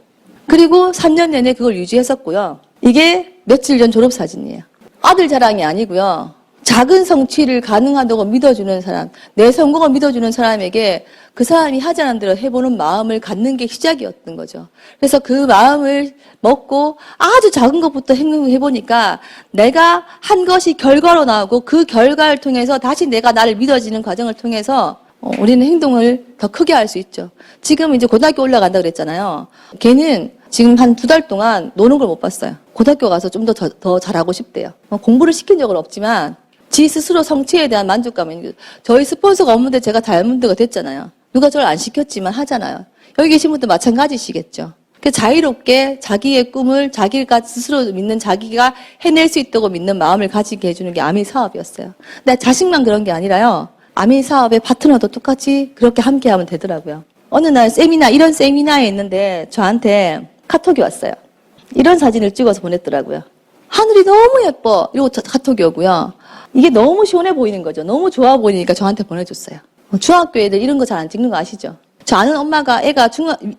그리고 3년 내내 그걸 유지했었고요. 이게 며칠 전 졸업사진이에요. 아들 자랑이 아니고요. 작은 성취를 가능하다고 믿어주는 사람, 내 성공을 믿어주는 사람에게 그 사람이 하지 않은 대로 해보는 마음을 갖는 게 시작이었던 거죠. 그래서 그 마음을 먹고 아주 작은 것부터 해보니까 내가 한 것이 결과로 나오고 그 결과를 통해서 다시 내가 나를 믿어지는 과정을 통해서 우리는 행동을 더 크게 할 수 있죠. 지금 이제 고등학교 올라간다 그랬잖아요. 걔는 지금 한 2달 동안 노는 걸 못 봤어요. 고등학교 가서 좀 더 잘하고 싶대요. 공부를 시킨 적은 없지만 지 스스로 성취에 대한 만족감이, 저희 스폰서가 없는데 제가 다이아몬드가 됐잖아요. 누가 저를 안 시켰지만 하잖아요. 여기 계신 분도 마찬가지시겠죠. 자유롭게 자기의 꿈을 자기가 스스로 믿는, 자기가 해낼 수 있다고 믿는 마음을 가지게 해주는 게 아미 사업이었어요. 근데 자식만 그런 게 아니라요. 아미 사업의 파트너도 똑같이 그렇게 함께 하면 되더라고요. 어느 날 이런 세미나에 있는데 저한테 카톡이 왔어요. 이런 사진을 찍어서 보냈더라고요. 하늘이 너무 예뻐. 이러고 카톡이 오고요. 이게 너무 시원해 보이는 거죠. 너무 좋아 보이니까 저한테 보내줬어요. 중학교 애들 이런 거 잘 안 찍는 거 아시죠? 저 아는 엄마가 애가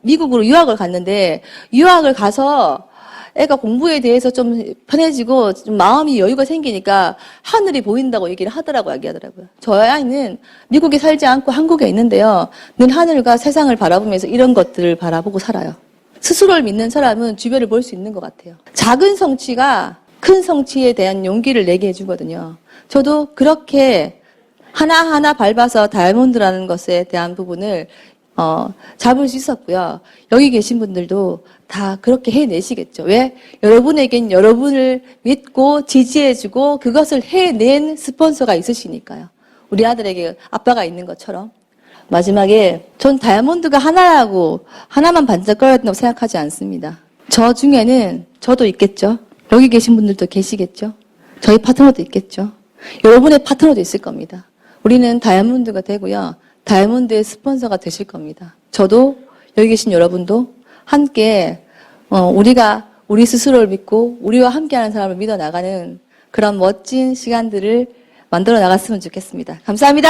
미국으로 유학을 갔는데, 유학을 가서 애가 공부에 대해서 좀 편해지고 좀 마음이 여유가 생기니까 하늘이 보인다고 얘기를 얘기하더라고요. 저희 아이는 미국에 살지 않고 한국에 있는데요. 늘 하늘과 세상을 바라보면서 이런 것들을 바라보고 살아요. 스스로를 믿는 사람은 주변을 볼 수 있는 것 같아요. 작은 성취가 큰 성취에 대한 용기를 내게 해주거든요. 저도 그렇게 하나하나 밟아서 다이아몬드라는 것에 대한 부분을 잡을 수 있었고요. 여기 계신 분들도 다 그렇게 해내시겠죠. 왜? 여러분에겐 여러분을 믿고 지지해주고 그것을 해낸 스폰서가 있으시니까요. 우리 아들에게 아빠가 있는 것처럼. 마지막에 전 다이아몬드가 하나만 반짝거려야 된다고 생각하지 않습니다. 저 중에는 저도 있겠죠. 여기 계신 분들도 계시겠죠. 저희 파트너도 있겠죠. 여러분의 파트너도 있을 겁니다. 우리는 다이아몬드가 되고요. 다이아몬드의 스폰서가 되실 겁니다. 저도 여기 계신 여러분도 함께 우리가 우리 스스로를 믿고 우리와 함께하는 사람을 믿어 나가는 그런 멋진 시간들을 만들어 나갔으면 좋겠습니다. 감사합니다.